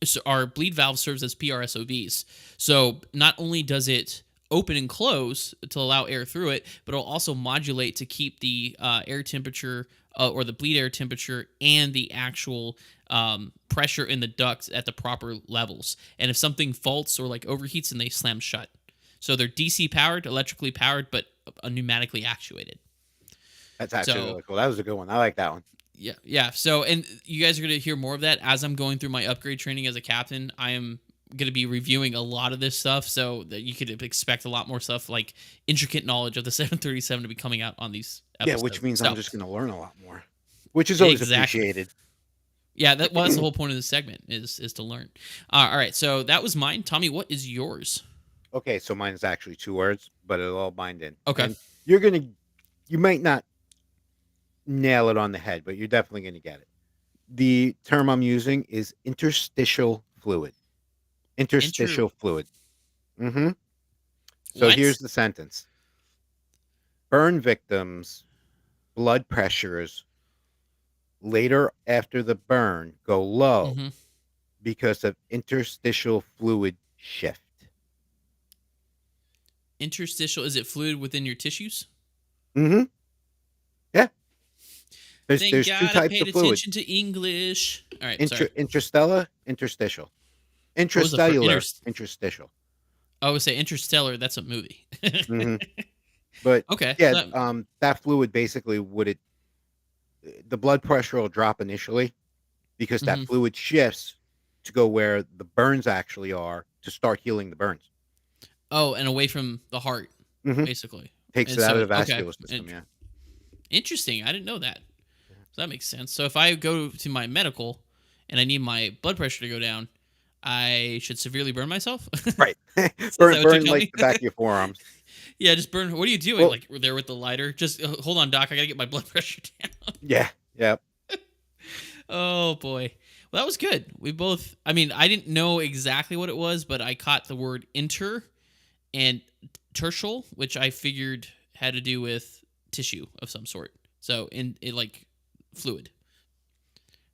So our bleed valve serves as PRSOVs. So not only does it open and close to allow air through it, but it'll also modulate to keep the air temperature or the bleed air temperature and the actual pressure in the ducts at the proper levels. And if something faults or like overheats, then they slam shut. So they're DC powered, electrically powered, but pneumatically actuated. That's actually So really cool. That was a good one. I like that one. yeah. So, and you guys are going to hear more of that as I'm going through my upgrade training as a captain. I am going to be reviewing a lot of this stuff, so that you could expect a lot more stuff like intricate knowledge of the 737 to be coming out on these Yeah, episodes. which means I'm So, just going to learn a lot more, which is always exactly. appreciated. Yeah, that's the whole point of this segment is to learn. All right, so that was mine. Tommy, what is yours? Okay, so mine is actually 2 words, but it'll all bind in. Okay. And you might not nail it on the head, but you're definitely going to get it. The term I'm using is interstitial fluid. Enter Interstitial fluid. Hmm. So here's what? the sentence. Burn victims' blood pressures later after the burn go low Mm-hmm. because of interstitial fluid shift. Interstitial, is it fluid within your tissues? Hmm. Yeah. Thank There's 2 God I types paid of fluid. attention to English. All right, sorry. Interstellar, interstitial. What was the first? Intracellular, interstitial. I would say Interstellar. That's a movie. Hmm. But Okay. yeah, So that fluid basically the blood pressure will drop initially because that mhm. fluid shifts to go where the burns actually are to start healing the burns. Oh, and away from the heart, Hmm. basically. Takes And it out of so, the okay. vascular system. Yeah. Interesting. I didn't know that. So that makes sense. So if I go to my medical and I need my blood pressure to go down, I should severely burn myself. Right. So is that what you're Burn telling like me? the back of your forearms. Yeah, just burn. What are you doing? Well, Like we're there with the lighter. Just hold on, doc. I gotta get my blood pressure down. yeah, yeah. Oh boy. Well, that was good. We both. I mean, I didn't know exactly what it was, but I caught the word inter and tertial, which I figured had to do with tissue of some sort. So in it like fluid.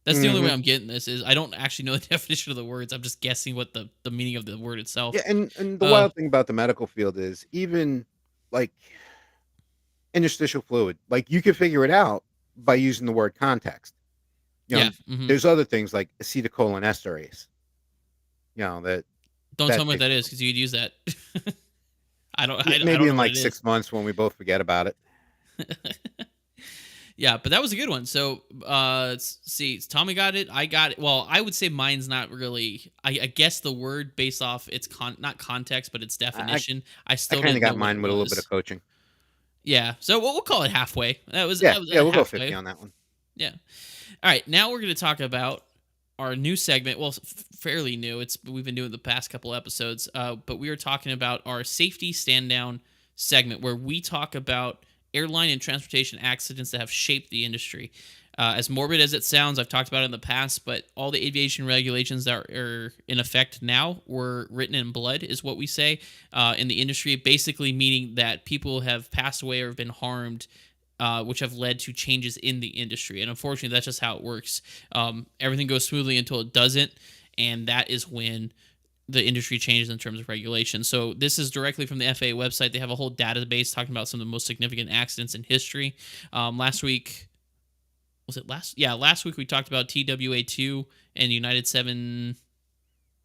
That's the only way Mhm. I'm getting this. Is I don't actually know the definition of the words. I'm just guessing what the meaning of the word itself. Yeah, and the Uh, wild thing about the medical field is even, like, interstitial fluid, like, you can figure it out by using the word context. yeah. Hmm. There's other things like acetylcholinesterase, that Don't tell that me what type that of is thing. because you'd use that. I don't. Yeah, I maybe don't know in, what like, it is. 6 months when we both forget about it. Yeah, but that was a good one. So, let's see. Tommy got it. I got it. Well, I would say mine's not really. I guess the word based off its not context, but its I I definition. I I still kinda didn't know got what it mine with a little bit of was. coaching. Yeah. So we'll call it halfway. Yeah, That was yeah, we'll go 50 halfway. on that one. Yeah. All right. Now we're going to talk about our new segment. Well, fairly new. We've been doing the past couple episodes. But we are talking about our safety stand down segment where we talk about airline and transportation accidents that have shaped the industry. As morbid as it sounds, I've talked about it in the past, but all the aviation regulations that are in effect now were written in blood, is what we say in the industry, basically meaning that people have passed away or have been harmed, which have led to changes in the industry. And unfortunately, that's just how it works. Everything goes smoothly until it doesn't, and that is when the industry changes in terms of regulation. So this is directly from the FAA website. They have a whole database talking about some of the most significant accidents in history. Last week, was it last? Yeah, last week we talked about TWA2 and United Mhm.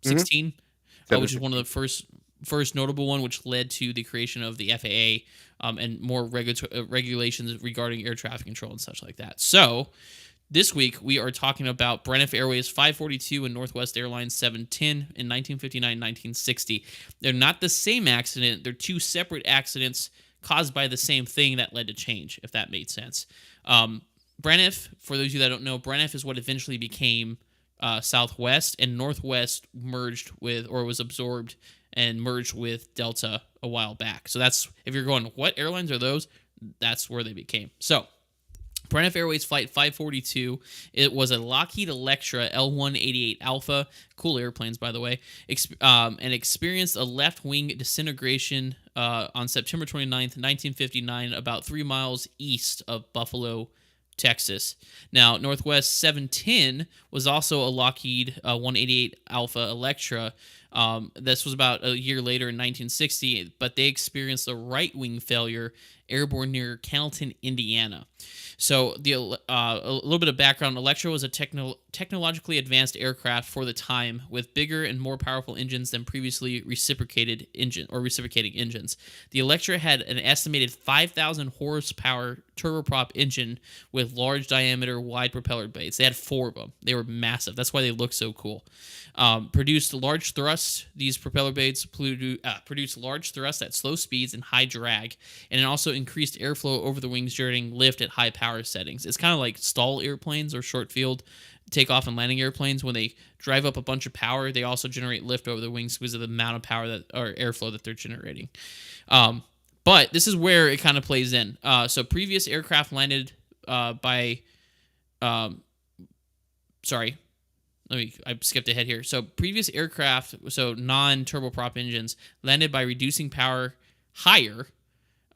716, which is one of 716. the first notable one, which led to the creation of the FAA and more regulations regarding air traffic control and such like that. So this week we are talking about Braniff Airways 542 and Northwest Airlines 710 in 1959 1960. They're not the same accident. They're two separate accidents caused by the same thing that led to change, if that made sense. Braniff, for those of you that don't know, Braniff is what eventually became Southwest, and Northwest merged with, or was absorbed and merged with Delta a while back. So that's, if you're going, what airlines are those? That's where they became. So Braniff Airways Flight 542. It was a Lockheed Electra L188 Alpha. Cool airplanes, by the way. And experienced a left wing disintegration on September 29th, 1959, about 3 miles east of Buffalo, Texas. Now, Northwest 710 was also a Lockheed 188 Alpha Electra. This was about a year later in 1960, but they experienced a right wing failure airborne near Cannelton, Indiana. So a little bit of background: Electra was a technologically advanced aircraft for the time, with bigger and more powerful engines than previously reciprocating engines. The Electra had an estimated 5,000 horsepower turboprop engine with large diameter, wide propeller blades. They had 4 of them. They were massive. That's why they look so cool. Produced large thrust. These propeller blades produced large thrust at slow speeds and high drag, and it also increased airflow over the wings during lift at high power settings. It's kind of like stall airplanes or short field takeoff and landing airplanes. When they drive up a bunch of power, they also generate lift over the wings because of the amount of power that, or airflow, that they're generating. But this is where it kind of plays in. So previous aircraft landed by, sorry, I skipped ahead here. So previous aircraft, so non-turboprop engines, landed by reducing power higher,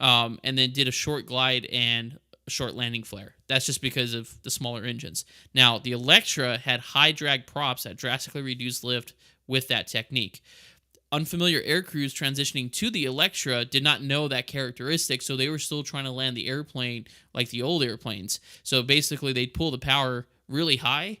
and then did a short glide and a short landing flare. That's just because of the smaller engines. Now, the Electra had high drag props that drastically reduced lift with that technique. Unfamiliar air crews transitioning to the Electra did not know that characteristic, so they were still trying to land the airplane like the old airplanes. So basically, they'd pull the power really high,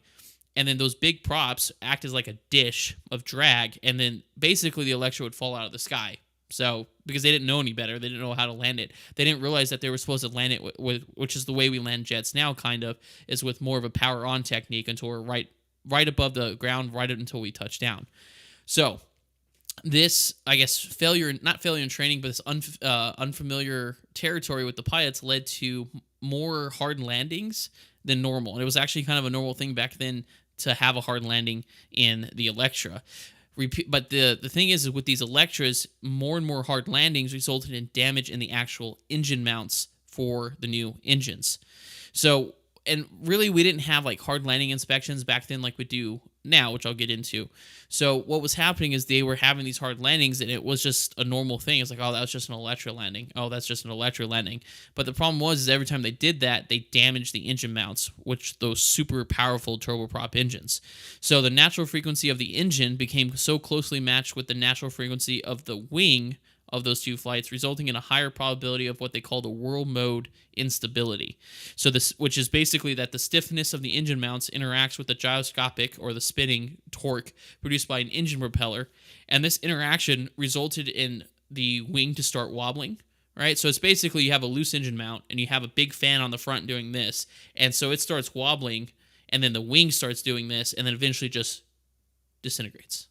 and then those big props act as like a dish of drag, and then basically the Electra would fall out of the sky. So, because they didn't know any better, they didn't know how to land it. They didn't realize that they were supposed to land it with which is the way we land jets now, kind of, is with more of a power on technique until we're right above the ground, right up until we touch down. So, this, I guess, not failure in training, but this unfamiliar territory with the pilots led to more hard landings than normal. And it was actually kind of a normal thing back then to have a hard landing in the Electra. But the thing is with these Electras, more and more hard landings resulted in damage in the actual engine mounts for the new engines. So and really we didn't have like hard landing inspections back then like we do now, which I'll get into. So what was happening is they were having these hard landings, and it was just a normal thing. It's like, oh, that was just an electro landing. Oh, that's just an electro landing. But the problem was is every time they did that, they damaged the engine mounts, which those super powerful turboprop engines. So the natural frequency of the engine became so closely matched with the natural frequency of the wing of those two flights, resulting in a higher probability of what they call the whirl mode instability. So this, which is basically that the stiffness of the engine mounts interacts with the gyroscopic or the spinning torque produced by an engine propeller, and this interaction resulted in the wing to start wobbling. Right, so it's basically you have a loose engine mount and you have a big fan on the front doing this, and so it starts wobbling, and then the wing starts doing this, and then eventually just disintegrates.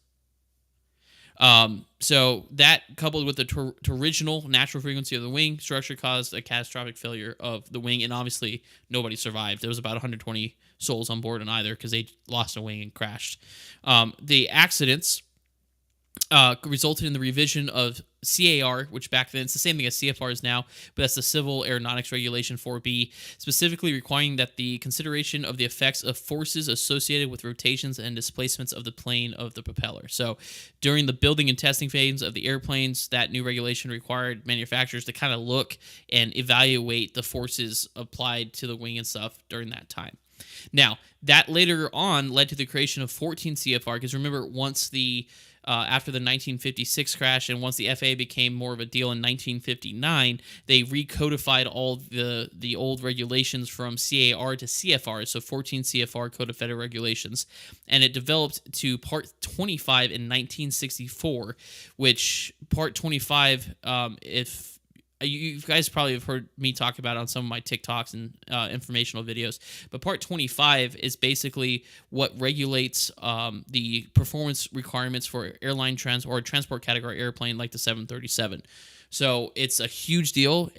So that coupled with the original natural frequency of the wing structure caused a catastrophic failure of the wing, and obviously nobody survived. There was about 120 souls on board on either because they lost a wing and crashed. The accidents resulted in the revision of CAR, which back then it's the same thing as CFR is now, but that's the Civil Aeronautics Regulation 4B, specifically requiring that the consideration of the effects of forces associated with rotations and displacements of the plane of the propeller. So during the building and testing phase of the airplanes, that new regulation required manufacturers to kind of look and evaluate the forces applied to the wing and stuff during that time. Now, that later on led to the creation of 14 CFR, because remember, once after the 1956 crash, and once the FAA became more of a deal in 1959, they recodified all the old regulations from CAR to CFR, so 14 CFR Code of Federal Regulations, and it developed to Part 25 in 1964, which Part 25, if you guys probably have heard me talk about it on some of my TikToks and informational videos, but Part 25 is basically what regulates the performance requirements for airline transport category airplane like the 737. So it's a huge deal.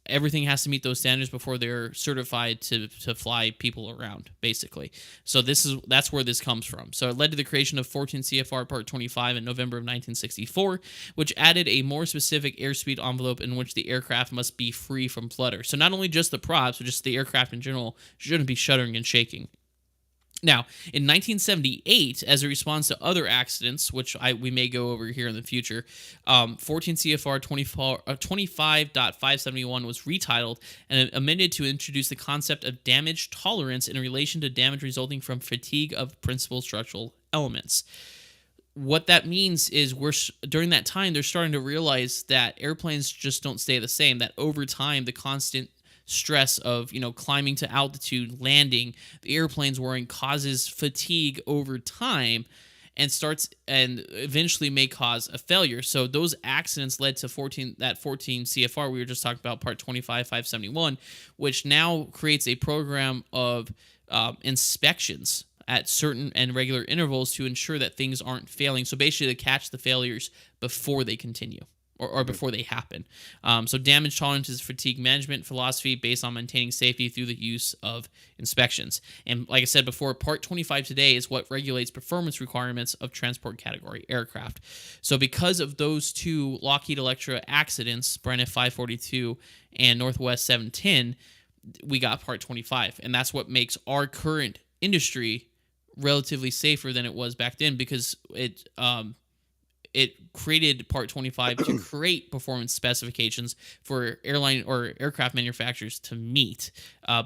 Everything has to meet those standards before they're certified to fly people around, basically. So that's where this comes from. So it led to the creation of 14 CFR Part 25 in November of 1964, which added a more specific airspeed envelope in which the aircraft must be free from flutter. So not only just the props, but just the aircraft in general shouldn't be shuddering and shaking. Now, in 1978, as a response to other accidents, which we may go over here in the future, 14 CFR 25.571 was retitled and amended to introduce the concept of damage tolerance in relation to damage resulting from fatigue of principal structural elements. What that means is during that time, they're starting to realize that airplanes just don't stay the same, that over time, the constant stress of climbing to altitude, landing, the airplanes wearing causes fatigue over time and eventually may cause a failure. So those accidents led to 14 CFR we were just talking about, Part 25.571, which now creates a program of inspections at certain and regular intervals to ensure that things aren't failing. So basically to catch the failures before they continue. Or before they happen. So damage tolerance is fatigue management philosophy based on maintaining safety through the use of inspections. And like I said before, Part 25 today is what regulates performance requirements of transport category aircraft. So because of those two Lockheed Electra accidents, Braniff 542 and Northwest 710, we got Part 25. And that's what makes our current industry relatively safer than it was back then, because it created Part 25 to create performance specifications for airline or aircraft manufacturers to meet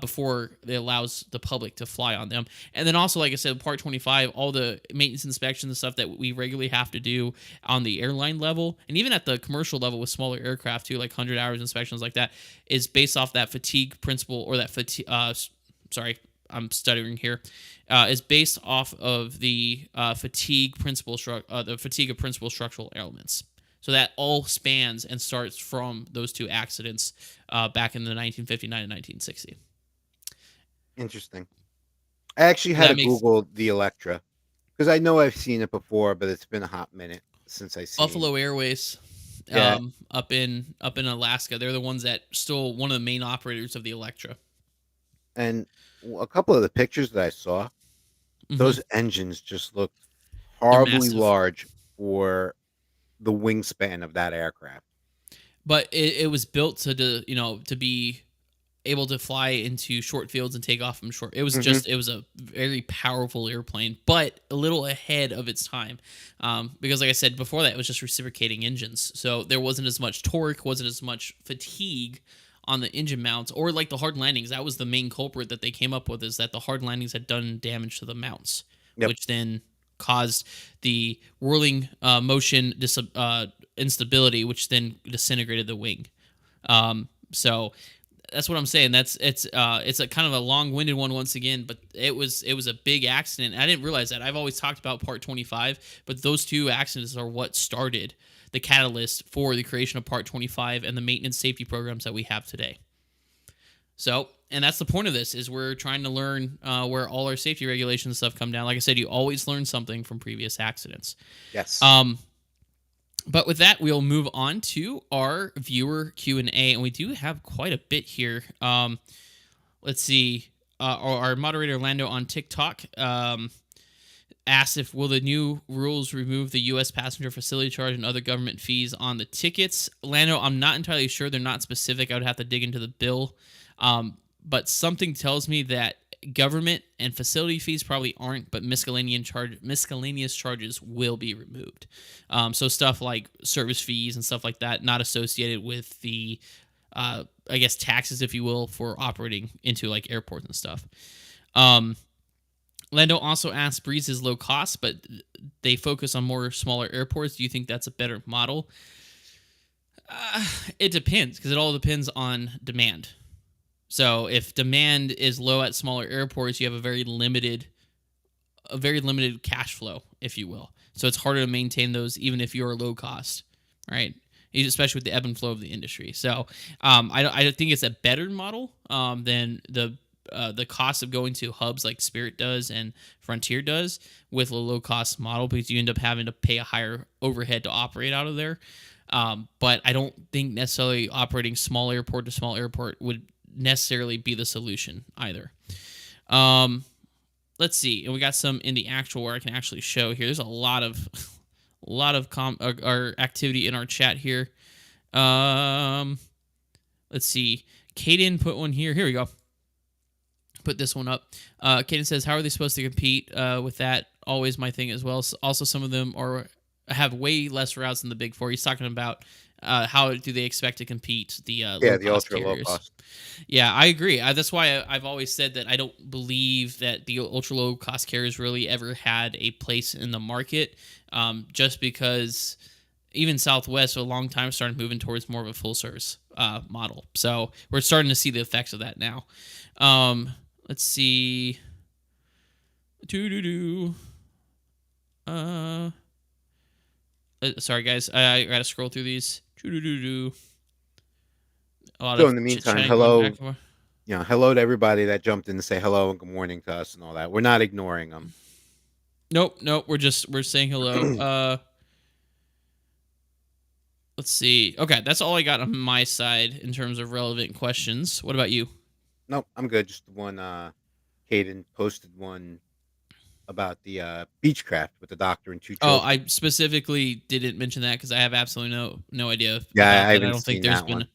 before it allows the public to fly on them. And then also, like I said, Part 25, all the maintenance inspections and stuff that we regularly have to do on the airline level, and even at the commercial level with smaller aircraft too, like 100 hours inspections like that, is based off that fatigue principle, or that I'm stuttering here, is based off of the fatigue principle, the fatigue of principal structural elements. So that all spans and starts from those two accidents back in the 1959 and 1960. Interesting. I actually had to Google the Electra because I know I've seen it before, but it's been a hot minute since I seen Buffalo Airways. Up in Alaska. They're the ones that still one of the main operators of the Electra. And a couple of the pictures that I saw, those engines just look horribly large for the wingspan of that aircraft. But it was built to be able to fly into short fields and take off from short. Mhm. It was a very powerful airplane, but a little ahead of its time, because like I said before, that it was just reciprocating engines, so there wasn't as much torque, wasn't as much fatigue on the engine mounts, or like the hard landings. That was the main culprit that they came up with, is that the hard landings had done damage to the mounts, Yep. which then caused the whirling motion instability, which then disintegrated the wing. So that's what I'm saying. It's a kind of a long-winded one once again, but it was a big accident. I didn't realize that. I've always talked about Part 25, but those two accidents are what started the catalyst for the creation of Part 25 and the maintenance safety programs that we have today. So, and that's the point of this, is we're trying to learn where all our safety regulations and stuff come down. Like I said, you always learn something from previous accidents. Yes. Um, but with that, we'll move on to our viewer Q&A, and we do have quite a bit here. Let's see. Our moderator Lando on TikTok asked if will the new rules remove the U.S. passenger facility charge and other government fees on the tickets. Lando, I'm not entirely sure. They're not specific. I would have to dig into the bill. But something tells me that government and facility fees probably aren't, but miscellaneous charges will be removed. So stuff like service fees and stuff like that, not associated with the, I guess, taxes, if you will, for operating into like airports and stuff. Lando also asked, Breeze is low cost, but they focus on more smaller airports. Do you think that's a better model? It depends, because it all depends on demand. So if demand is low at smaller airports, you have a very limited cash flow, if you will. So it's harder to maintain those even if you're low cost, right? Especially with the ebb and flow of the industry. So I think it's a better model than the cost of going to hubs like Spirit does and Frontier does with a low cost model, because you end up having to pay a higher overhead to operate out of there. But I don't think necessarily operating small airport to small airport would necessarily be the solution either. Let's see, and we got some in the actual where I can actually show here. There's a lot of our activity in our chat here. Let's see. Caden put one here. Here we go. Put this one up. Caden says, "How are they supposed to compete with that?" Always my thing as well. Also, some of them have way less routes than the big four. He's talking about how do they expect to compete the Yeah, low the cost ultra low carriers. cost. Yeah, I agree. That's why I've always said that I don't believe that the ultra low cost carriers really ever had a place in the market, just because even Southwest for a long time started moving towards more of a full service model. So we're starting to see the effects of that now. Let's see. Sorry guys, I gotta scroll through these. A lot So of in the meantime, chit-chatting going back hello, and forth. hello to everybody that jumped in to say hello and good morning to us and all that. We're not ignoring them. Nope. We're saying hello. Let's see. Okay, that's all I got on my side in terms of relevant questions. What about you? Nope, I'm good. Just the one. Caden posted one about the Beechcraft with the doctor and two Oh, children. I specifically didn't mention that because I have absolutely no idea Yeah, about I that. I haven't don't think seen there's that been. one.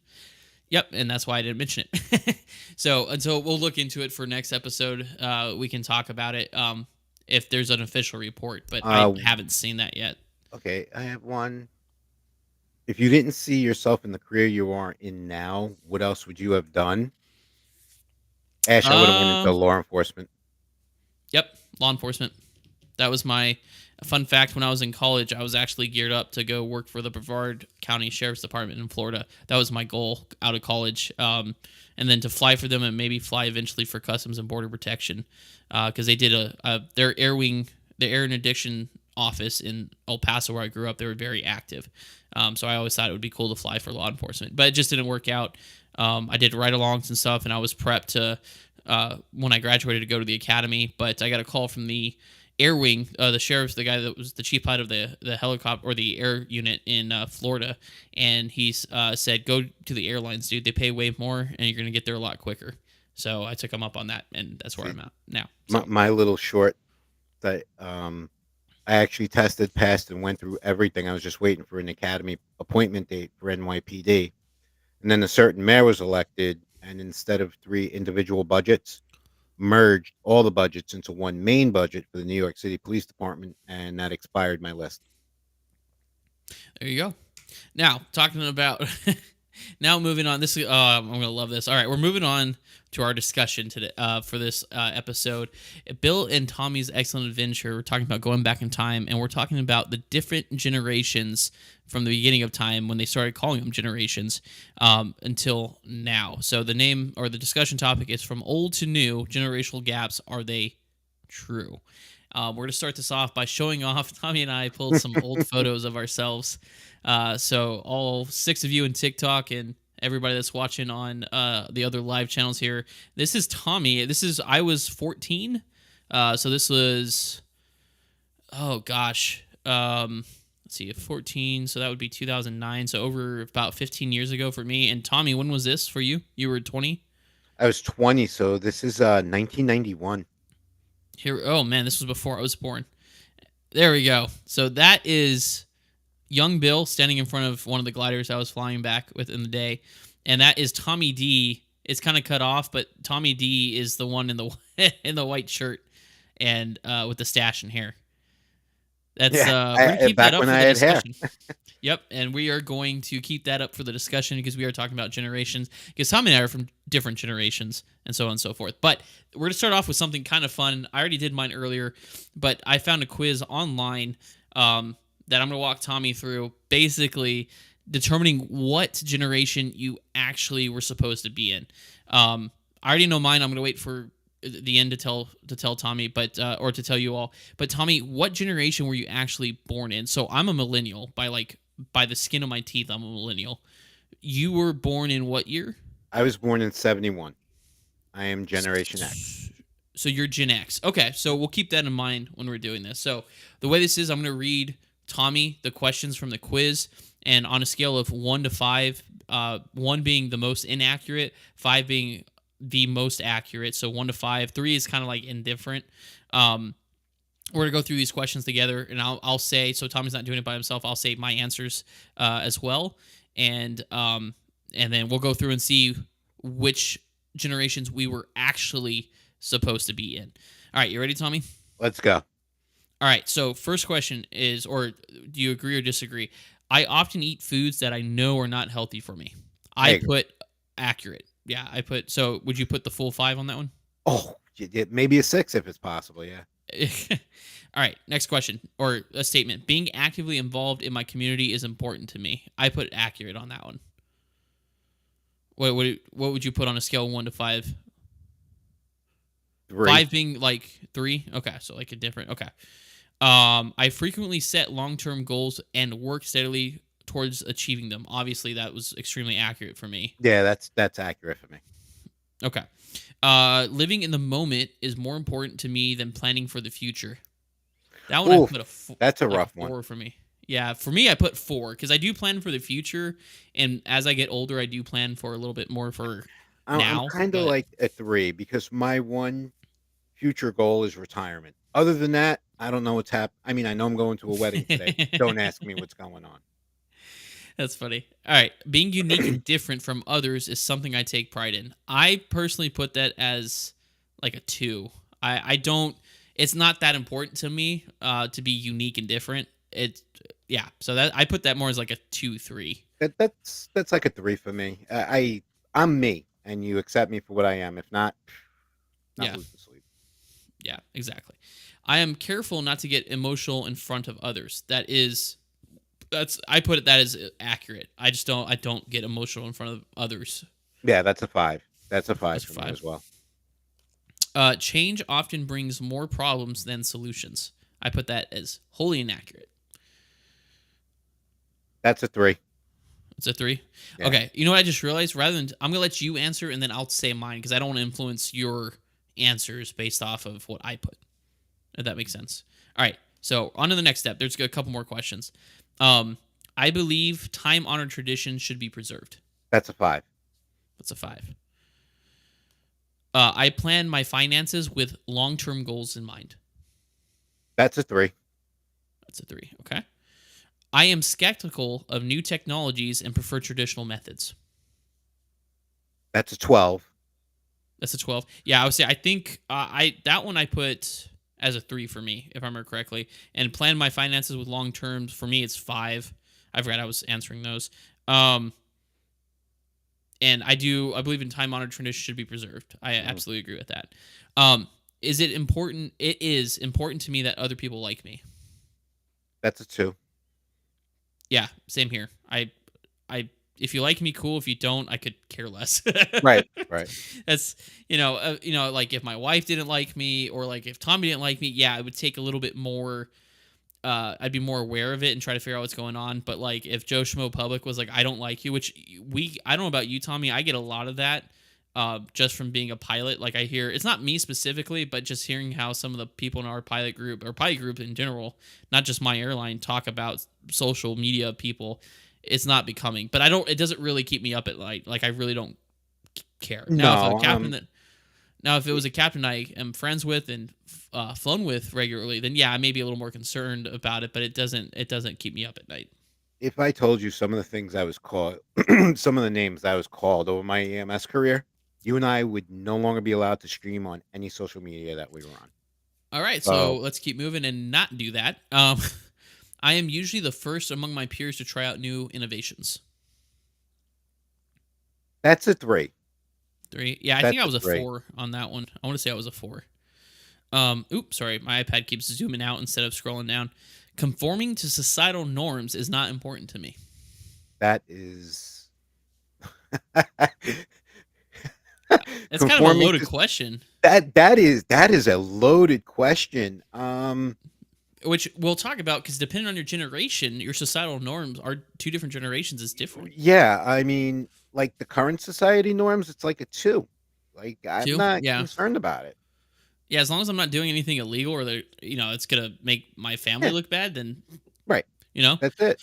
Yep, and that's why I didn't mention it. So until we'll look into it for next episode, we can talk about it if there's an official report. But I Uh, haven't seen that yet. okay, I have one. If you didn't see yourself in the career you are in now, what else would you have done? Ash, I would have went into Um. law enforcement. Yep, law enforcement. That was my fun fact. When I was in college, I was actually geared up to go work for the Brevard County Sheriff's Department in Florida. That was my goal out of college. And then to fly for them and maybe fly eventually for Customs and Border Protection, because they did their the air interdiction office in El Paso where I grew up. They were very active. So I always thought it would be cool to fly for law enforcement, but it just didn't work out. I did ride-alongs and stuff, and I was prepped to when I graduated to go to the academy, but I got a call from the air wing, the sheriff's, the guy that was the chief pilot of the helicopter or the air unit in Florida, and he said, "Go to the airlines, dude. They pay way more, and you're gonna get there a lot quicker." So I took him up on that, and that's where See, I'm at now. my, So, my little short that I actually tested, passed, and went through everything. I was just waiting for an academy appointment date for NYPD, and then a certain mayor was elected. and instead of three individual budgets, merged all the budgets into one main budget for the New York City Police Department, and that expired my list. There you go. Now, talking about now moving on. This I'm gonna love this. All right, we're moving on to our discussion today for this episode. Bill and Tommy's Excellent Adventure. We're talking about going back in time, and we're talking about the different generations from the beginning of time when they started calling them generations until now. So the name or the discussion topic is from old to new. Generational gaps, are they true? We're going to start this off by showing off. Tommy and I pulled some old photos of ourselves. So all 6 of you in TikTok and everybody that's watching on the other live channels here. This is Tommy. I was 14. So this was, oh gosh. Let's see, 14. So that would be 2009. So over about 15 years ago for me. And Tommy, when was this for you? You were 20? I was 20, so this is 1991. Here, oh man, this was before I was born. There we go. So that is young Bill standing in front of one of the gliders I was flying back with in the day, and that is Tommy D. It's kind of cut off, but Tommy D is the one in the in the white shirt and with the stash and hair. That's Yeah, we're gonna keep back that up when for I the had hair. discussion. Yep, and we are going to keep that up for the discussion because we are talking about generations. Because Tommy and I are from different generations, and so on and so forth. But we're going to start off with something kind of fun. I already did mine earlier, but I found a quiz online that I'm going to walk Tommy through, basically determining what generation you actually were supposed to be in. I already know mine. I'm going to wait for the end to tell Tommy, but or to tell you all. But Tommy, what generation were you actually born in? So I'm a millennial by the skin of my teeth. I'm a millennial. You were born in what year? I was born in 71. I am Generation X. So you're Gen X. Okay, so we'll keep that in mind when we're doing this. So the way this is, I'm going to read Tommy the questions from the quiz, and on a scale of 1 to 5, 1 being the most inaccurate, 5 being the most accurate. So 1 to 5, 3 is kind of like indifferent. We're gonna go through these questions together, and I'll say, so Tommy's not doing it by himself. I'll say my answers as well, and then we'll go through and see which generations we were actually supposed to be in. All right, you ready, Tommy? Let's go. All right. So first question is, or do you agree or disagree? I often eat foods that I know are not healthy for me. I put accurate. Yeah, I put. So would you put the full 5 on that one? Oh, maybe a 6 if it's possible. Yeah. All right, next question or a statement. Being actively involved in my community is important to me. I put accurate on that one. What would you put on a scale of 1 to 5? 3. 5 being like 3? Okay, so like a different. Okay. I frequently set long-term goals and work steadily towards achieving them. Obviously, that was extremely accurate for me. Yeah, that's accurate for me. Okay. Living in the moment is more important to me than planning for the future. That one I put that's a like rough 4 one for me. Yeah, for me I put 4 because I do plan for the future, and as I get older, I do plan for a little bit more for I'm now. kind of But like a 3 because my one future goal is retirement. Other than that, I don't know what's happening. I mean, I know I'm going to a wedding today. Don't ask me what's going on. That's funny. All right, being unique and different from others is something I take pride in. I personally put that as like a 2. I don't. It's not that important to me to be unique and different. Yeah. So that I put that more as like a 2, 3. That's like a 3 for me. I'm me, and you accept me for what I am. If not, not Yeah. lose the sleep. Yeah. Exactly. I am careful not to get emotional in front of others. I put it that as accurate. I don't get emotional in front of others. Yeah, that's a 5. That's a 5 That's for me 5. as well. Change often brings more problems than solutions. I put that as wholly inaccurate. That's a 3. It's a 3. Yeah. Okay. You know what I just realized? I'm gonna let you answer and then I'll say mine because I don't want to influence your answers based off of what I put. If that makes sense. All right. So on to the next step. There's a couple more questions. I believe time-honored traditions should be preserved. That's a 5. That's a 5. I plan my finances with long-term goals in mind. That's a 3. That's a 3. Okay. I am skeptical of new technologies and prefer traditional methods. That's a 12. That's a 12. Yeah, I would say I think I that one I put as a 3 for me, if I remember correctly. And plan my finances with long terms for me it's 5. I forgot I was answering those. Um and I believe in time honored tradition should be preserved. I Mhm. absolutely agree with that. Um is it important? It is important to me that other people like me. That's a 2. Yeah, same here. I if you like me, cool. If you don't, I could care less. Right, right. That's like if my wife didn't like me, or like if Tommy didn't like me, yeah, it would take a little bit more. I'd be more aware of it and try to figure out what's going on. But like if Joe Schmo Public was like, I don't like you, which I don't know about you, Tommy. I get a lot of that. Just from being a pilot, like I hear it's not me specifically, but just hearing how some of the people in our pilot group or pilot group in general, not just my airline, talk about social media people, it's not becoming. But I don't. It doesn't really keep me up at night. Like I really don't care. No, Now if it was a captain I am friends with and flown with regularly, then yeah, I may be a little more concerned about it. But it doesn't keep me up at night. if I told you some of the things I was called, some of the names I was called over my EMS career, you and I would no longer be allowed to stream on any social media that we were on. All right, so So let's keep moving and not do that. I am usually the first among my peers to try out new innovations. that's a 3. 3. Yeah, I think That's I a was a 3. 4 on that one. I want to say I was a 4. Oops, sorry. My iPad keeps zooming out instead of scrolling down. Conforming to societal norms is not important to me. That is It's kind of a conforming loaded to question, that is a loaded question. which we'll talk about because depending on your generation, your societal norms are two different generations is different. Yeah, I mean, like the current society norms, it's like a 2. Like I'm 2? not Yeah. concerned about it. Yeah, as long as I'm not doing anything illegal or that it's gonna make my family Yeah, look bad, then right. you know. That's it.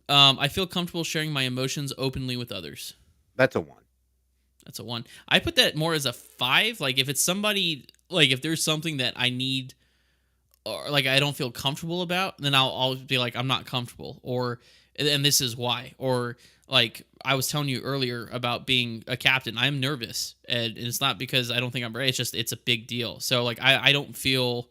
I feel comfortable sharing my emotions openly with others. That's a 1. That's a 1. I put that more as a 5. Like if it's somebody, like if there's something that I need or like I don't feel comfortable about, then I'll be like I'm not comfortable, or and this is why, or like I was telling you earlier about being a captain, I'm nervous, and it's not because I don't think I'm ready. It's just it's a big deal. So like I don't feel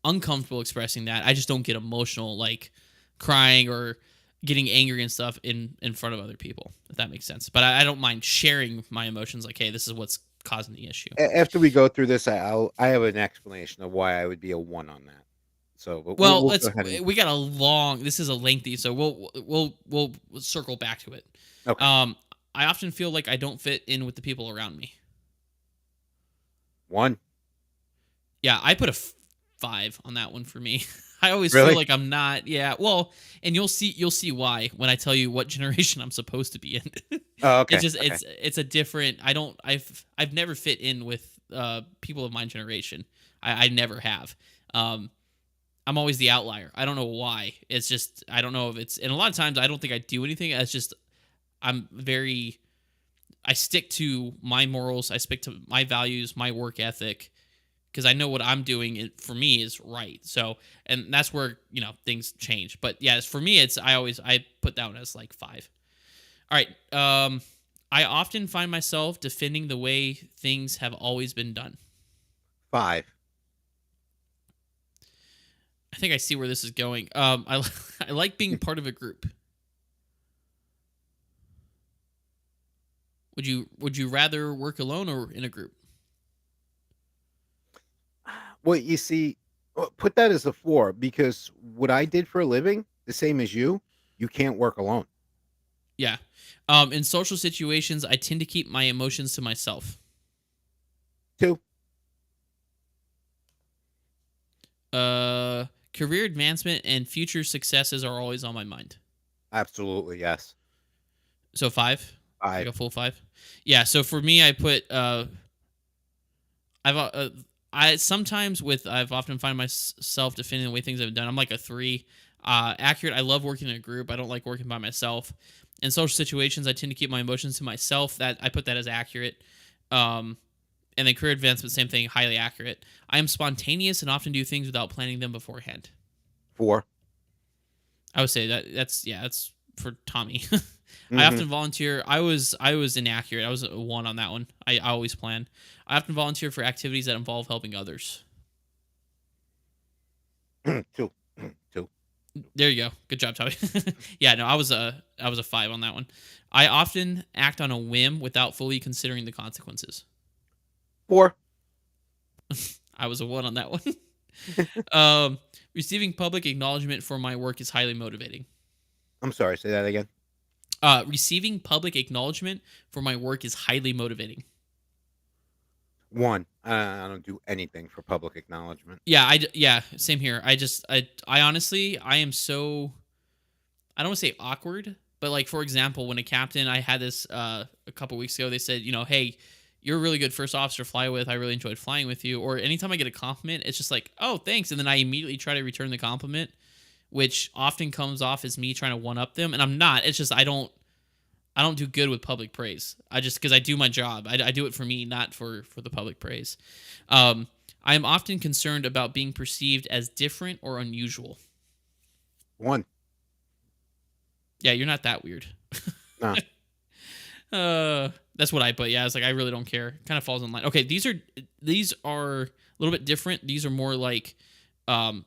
uncomfortable expressing that. I just don't get emotional, like crying or getting angry and stuff in front of other people, if that makes sense. But I don't mind sharing my emotions. Like, hey, this is what's causing the issue. After we go through this, I have an explanation of why I would be a 1 on that. So, but we'll Well, we'll go ahead and we got a long. This is a lengthy, so we'll circle back to it. okay. Um, I often feel like I don't fit in with the people around me. 1. Yeah, I put a 5 on that one for me. I always feel Really? like I'm not. Yeah, well, and you'll see why when I tell you what generation I'm supposed to be in. Oh, It's okay. just Okay. it's a different. I've never fit in with people of my generation. I never have. Um, I'm always the outlier. I don't know why. It's just I don't know if it's, and a lot of times I don't think I do anything. It's just I'm very I stick to my morals. I stick to my values, my work ethic, because I know what I'm doing for me is right. So, and that's where things change. But yeah, for me, I put that one as like 5. All right. I often find myself defending the way things have always been done. 5. I think I see where this is going. I like being part of a group. Would you rather work alone or in a group? Well, you see, put that as a 4 because what I did for a living, the same as you can't work alone. Yeah. In social situations, I tend to keep my emotions to myself. 2. Career advancement and future successes are always on my mind. Absolutely, yes. So 5, like 5. a full 5. Yeah. So for me, I put I sometimes with I've often find myself defending the way things have been done. I'm like a 3. Accurate. I love working in a group. I don't like working by myself. In social situations, I tend to keep my emotions to myself. That I put that as accurate. Um, and then career advancement, same thing, highly accurate. I am spontaneous and often do things without planning them beforehand. 4. I would say that's for Tommy. I Mhm. often volunteer. I was inaccurate. I was a one on that one. I always plan. I often volunteer for activities that involve helping others. 2. 2. There you go. Good job, Tommy. Yeah, no, I was a five on that one. I often act on a whim without fully considering the consequences. 4. I was a one on that one. um, Receiving public acknowledgement for my work is highly motivating. I'm sorry, say that again. Receiving public acknowledgement for my work is highly motivating. 1. I don't do anything for public acknowledgement. Yeah, same here. I honestly, I am so, I don't want to say awkward, but like for example, when a captain, I had this a couple weeks ago, they said, hey, you're a really good first officer to fly with. I really enjoyed flying with you. Or anytime I get a compliment, it's just like, oh, thanks, and then I immediately try to return the compliment, which often comes off as me trying to one up them, and I'm not. It's just I don't do good with public praise. I just because I do my job. I do it for me, not for the public praise. Um, I am often concerned about being perceived as different or unusual. 1. Yeah, you're not that weird. No. That's what I put. Yeah, I was like, I really don't care. Kind of falls in line. Okay, these are a little bit different. These are more like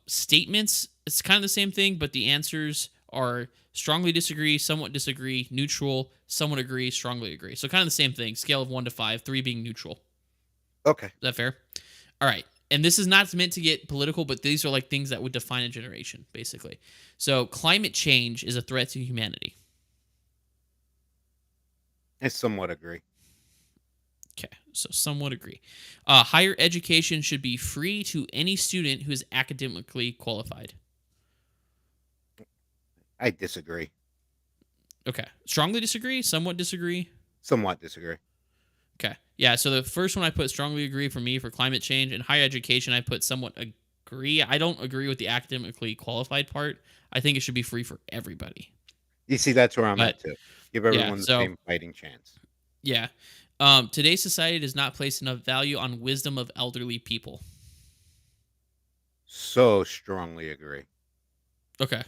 statements. It's kind of the same thing, but the answers are strongly disagree, somewhat disagree, neutral, somewhat agree, strongly agree. So kind of the same thing. Scale of 1 to 5, 3 being neutral. Okay. Is that fair? All right. And this is not meant to get political, but these are like things that would define a generation, basically. So climate change is a threat to humanity. I somewhat agree. Okay, so somewhat agree. Higher education should be free to any student who is academically qualified. I disagree. Okay, strongly disagree, somewhat disagree. Somewhat disagree. Okay, yeah. So the first one I put strongly agree for me for climate change, and higher education I put somewhat agree. I don't agree with the academically qualified part. I think it should be free for everybody. You see, that's where I'm But at too. Give yeah, everyone the so same fighting chance. yeah. Today's society does not place enough value on wisdom of elderly people. So strongly agree. Okay.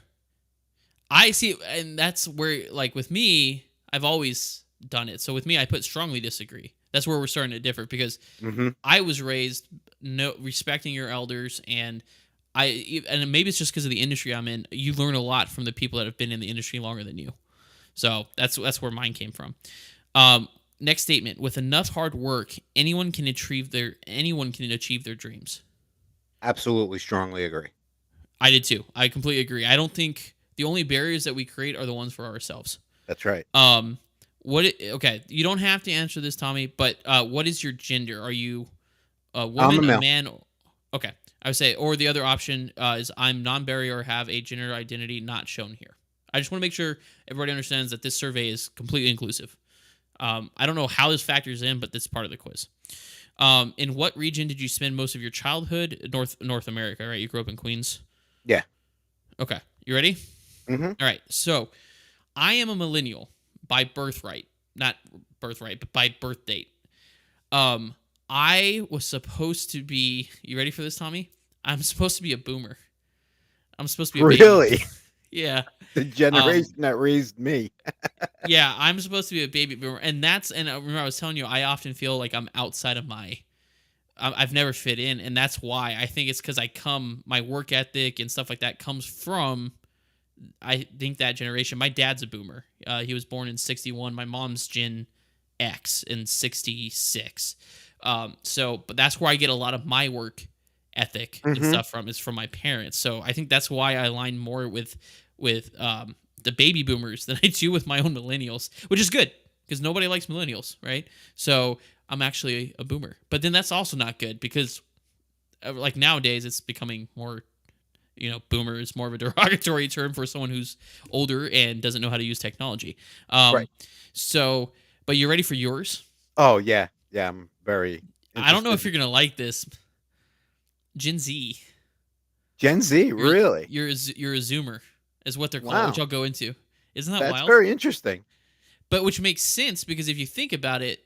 I see, and that's where, like, with me, I've always done it. So with me, I put strongly disagree. That's where we're starting to differ because Mhm. I was raised respecting your elders, and and maybe it's just because of the industry I'm in. You learn a lot from the people that have been in the industry longer than you. So that's where mine came from. Next statement: with enough hard work, anyone can achieve their dreams. Absolutely strongly agree. I did too. I completely agree. I don't think the only barriers that we create are the ones for ourselves. That's right. Okay, you don't have to answer this, Tommy, but what is your gender? Are you a I'm a woman, a male. man? Okay, I would say, or the other option is I'm non-binary or have a gender identity not shown here. I just want to make sure everybody understands that this survey is completely inclusive. I don't know how this factors in, but that's part of the quiz. In what region did you spend most of your childhood? North America, right? You grew up in Queens. Yeah. Okay, you ready? Mhm. All right, so I am a millennial by birthright, not birthright, but by birth date. Um, I was supposed to be. You ready for this, Tommy? I'm supposed to be a boomer. I'm supposed to be a baby. Really? Yeah. The Um, generation that raised me. yeah, I'm supposed to be a baby boomer, and remember I was telling you I often feel like I'm outside of I've never fit in, and that's why I think it's because my work ethic and stuff like that comes from I think that generation. My dad's a boomer. He was born in 61. My mom's Gen X in 66. But that's where I get a lot of my work ethic and Mhm. stuff from is from my parents. So I think that's why I align more with the baby boomers than I do with my own millennials, which is good because nobody likes millennials, right? So I'm actually a boomer. But then that's also not good because like nowadays it's becoming more boomer is more of a derogatory term for someone who's older and doesn't know how to use technology. Right. So, but you're ready for yours? Oh, yeah. Yeah, I'm very I don't know if interested. you're gonna like this. Gen Z. Gen Z, You're really? you're a Zoomer, is what they're called, which Wow. I'll go into. Isn't that That's wild? very interesting. But which makes sense because if you think about it,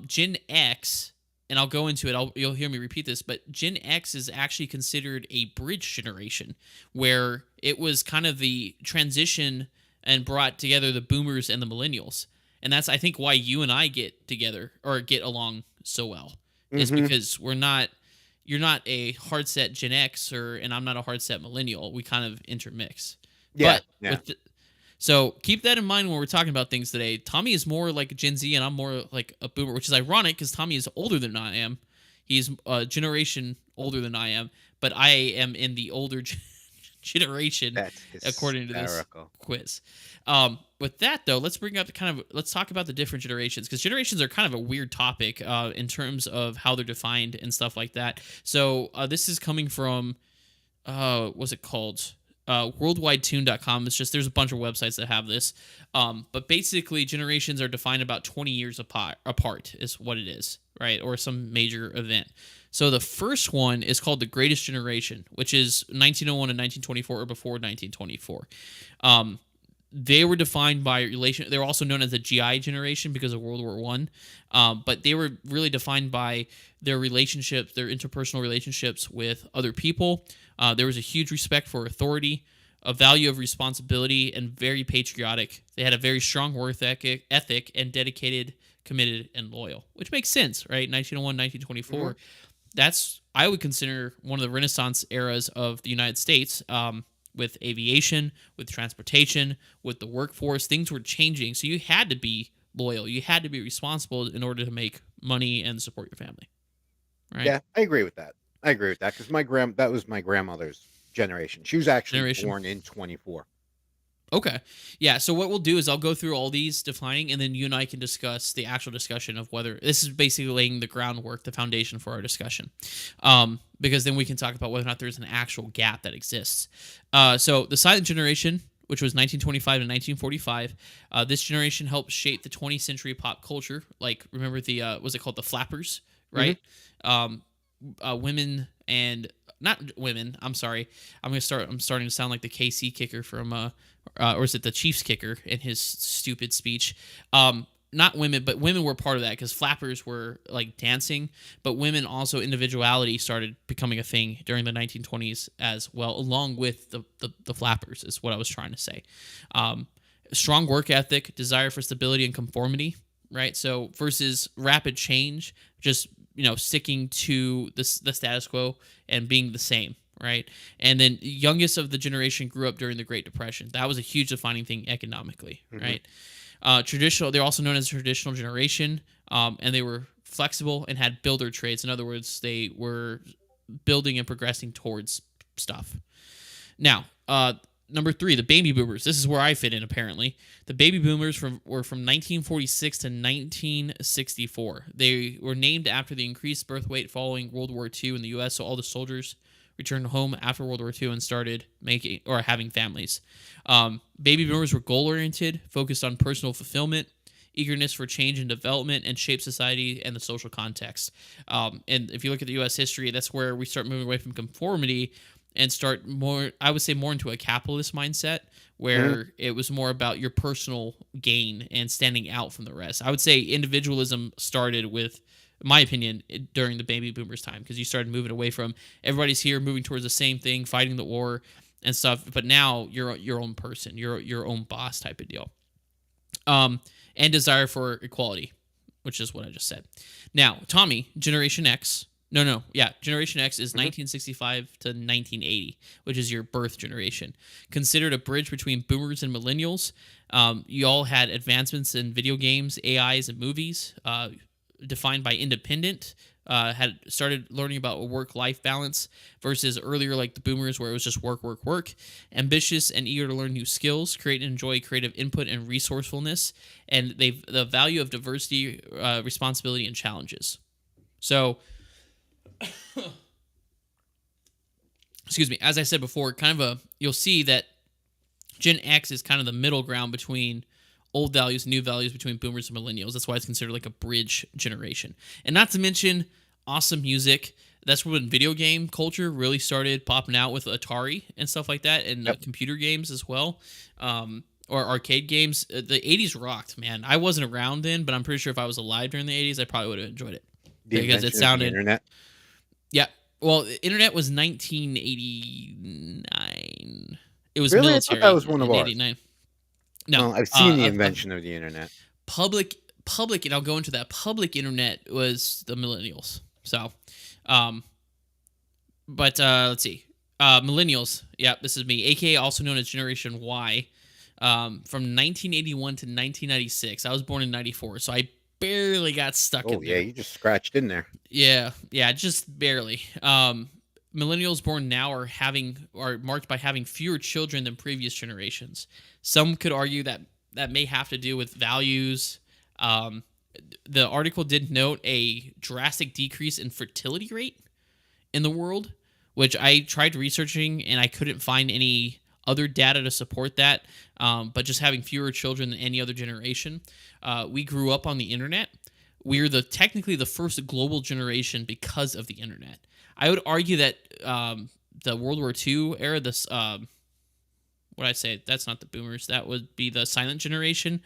Gen X, and I'll go into it. You'll hear me repeat this, but Gen X is actually considered a bridge generation, where it was kind of the transition and brought together the boomers and the millennials. And that's, I think, why you and I get together or get along so well, is Mhm. because you're not a hard set Gen X and I'm not a hard set millennial. We kind of intermix. Yeah, But yeah. so keep that in mind when we're talking about things today. Tommy is more like a Gen Z and I'm more like a boomer, which is ironic because Tommy is older than I am. He's a generation older than I am, but I am in the older generation That's according to this hysterical. quiz. With that though, let's talk about the different generations, because generations are kind of a weird topic in terms of how they're defined and stuff like that. So this is coming from what's it called? Worldwidetune.com. It's just, there's a bunch of websites that have this. But basically, generations are defined about 20 years apart, is what it is, right? Or some major event. So the first one is called the Greatest Generation, which is 1901 and 1924, or before 1924. They were defined by relation. They were also known as the GI generation because of World War One, but they were really defined by their relationships, their interpersonal relationships with other people. There was a huge respect for authority, a value of responsibility, and very patriotic. They had a very strong work ethic and dedicated, committed, and loyal, which makes sense, right? 1901, 1924. That's, I would consider, one of the Renaissance eras of the United States. With aviation, with transportation, with the workforce, things were changing. So you had to be loyal. You had to be responsible in order to make money and support your family, right? Yeah, I agree with that. I agree with that because that was my grandmother's generation. She was actually Generation. born in 24. Okay. Yeah. So what we'll do is I'll go through all these defining, and then you and I can discuss the actual discussion of whether this is basically laying the groundwork, the foundation for our discussion. Because then we can talk about whether or not there's an actual gap that exists. So the silent generation, which was 1925 to 1945, this generation helped shape the 20th century pop culture. Like, remember was it called the Flappers, Mhm. right? Women and not women. I'm sorry. I'm starting to sound like the KC kicker from or is it the Chiefs kicker in his stupid speech? Not women, but women were part of that because flappers were like dancing, but women also, individuality started becoming a thing during the 1920s as well, along with the flappers, is what I was trying to say. Strong work ethic, desire for stability and conformity, right? So versus rapid change, just sticking to the status quo and being the same, right? And then youngest of the generation grew up during the Great Depression. That was a huge defining thing economically, Mhm. right? Traditional, they're also known as a traditional generation, and they were flexible and had builder traits. In other words, they were building and progressing towards stuff. Now, number three, the baby boomers. This is where I fit in, apparently. The baby boomers were from 1946 to 1964. They were named after the increased birth weight following World War II in the U.S., so all the soldiers returned home after World War II and started making or having families. Baby boomers were goal-oriented, focused on personal fulfillment, eagerness for change and development, and shape society and the social context. And if you look at the U.S. history, that's where we start moving away from conformity and start more, I would say, more into a capitalist mindset Mhm. where it was more about your personal gain and standing out from the rest. I would say individualism started with, in my opinion, during the baby boomers time, because you started moving away from everybody's here, moving towards the same thing, fighting the war and stuff. But now you're your own person, you're your own boss type of deal. And desire for equality, which is what I just said. Now, Tommy, Generation X. No, yeah, Generation X is Mhm. 1965 to 1980, which is your birth generation. Considered a bridge between boomers and millennials. You all had advancements in video games, AIs, and movies, defined by independent. Had started learning about a work-life balance versus earlier, like the boomers, where it was just work, work, work. Ambitious and eager to learn new skills, create and enjoy creative input and resourcefulness, and the value of diversity, responsibility, and challenges. So, excuse me, as I said before, kind of you'll see that Gen X is kind of the middle ground between old values, new values, between boomers and millennials. That's why it's considered like a bridge generation. And not to mention awesome music. That's when video game culture really started popping out with Atari and stuff like that, and Yep. computer games as well, or arcade games. The 80s rocked, man. I wasn't around then, but I'm pretty sure if I was alive during the 80s, I probably would have enjoyed it The because it invention of the sounded, internet. yeah. Well, the internet was 1989. It was Really? I thought that military was one of in ours. 89. No, Well, I've seen the of invention of the internet. public, and I'll go into that. Public internet was the millennials. So, um, but let's see. Millennials. Yeah, this is me, aka also known as Generation Y. From 1981 to 1996. I was born in 94, so I barely got stuck Oh in yeah, there. you just scratched in there. Yeah, just barely. Millennials born now are marked by having fewer children than previous generations. Some could argue that that may have to do with values. Um, the article did note a drastic decrease in fertility rate in the world, which I tried researching and I couldn't find any other data to support that. But just having fewer children than any other generation. We grew up on the internet. We're technically the first global generation because of the internet. I would argue that the World War II era, this what I say, that's not the boomers. That would be the silent generation,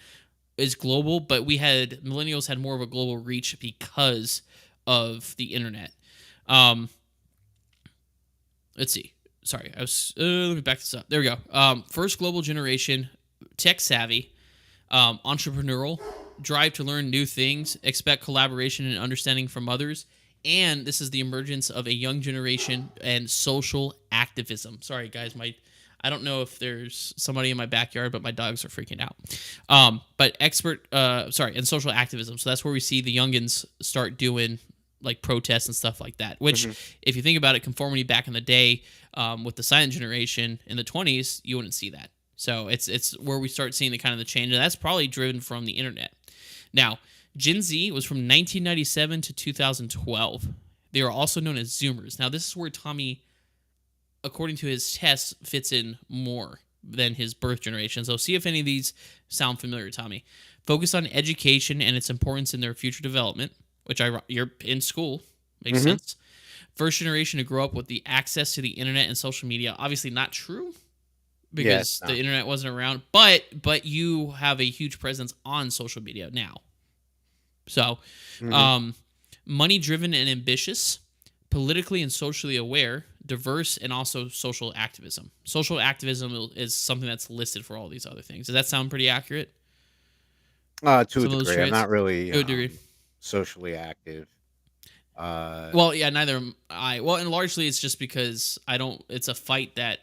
is global. But millennials had more of a global reach because of the internet. Let's see. Sorry, let me back this up. There we go. First global generation, tech savvy, entrepreneurial, drive to learn new things, expect collaboration and understanding from others, and this is the emergence of a young generation and social activism. Sorry, guys, I don't know if there's somebody in my backyard, but my dogs are freaking out. And social activism. So that's where we see the youngins start doing like protests and stuff like that. Which, if you think about it, conformity back in the day, with the silent generation in the 20s, you wouldn't see that. So it's where we start seeing the change, and that's probably driven from the internet. Now, Gen Z was from 1997 to 2012. They are also known as Zoomers. Now, this is where Tommy, according to his tests, fits in more than his birth generation. So see if any of these sound familiar, Tommy. Focus on education and its importance in their future development, which you're in school. Makes sense. First generation to grow up with the access to the internet and social media. Obviously not true because the internet wasn't around, but you have a huge presence on social media now. So, money driven and ambitious, politically and socially aware, diverse, and also social activism. Social activism is something that's listed for all these other things. Does that sound pretty accurate? To a Some of those degree. I'm traits? not really To a degree. socially active. Well, yeah, neither am I. Well, and largely it's just because it's a fight that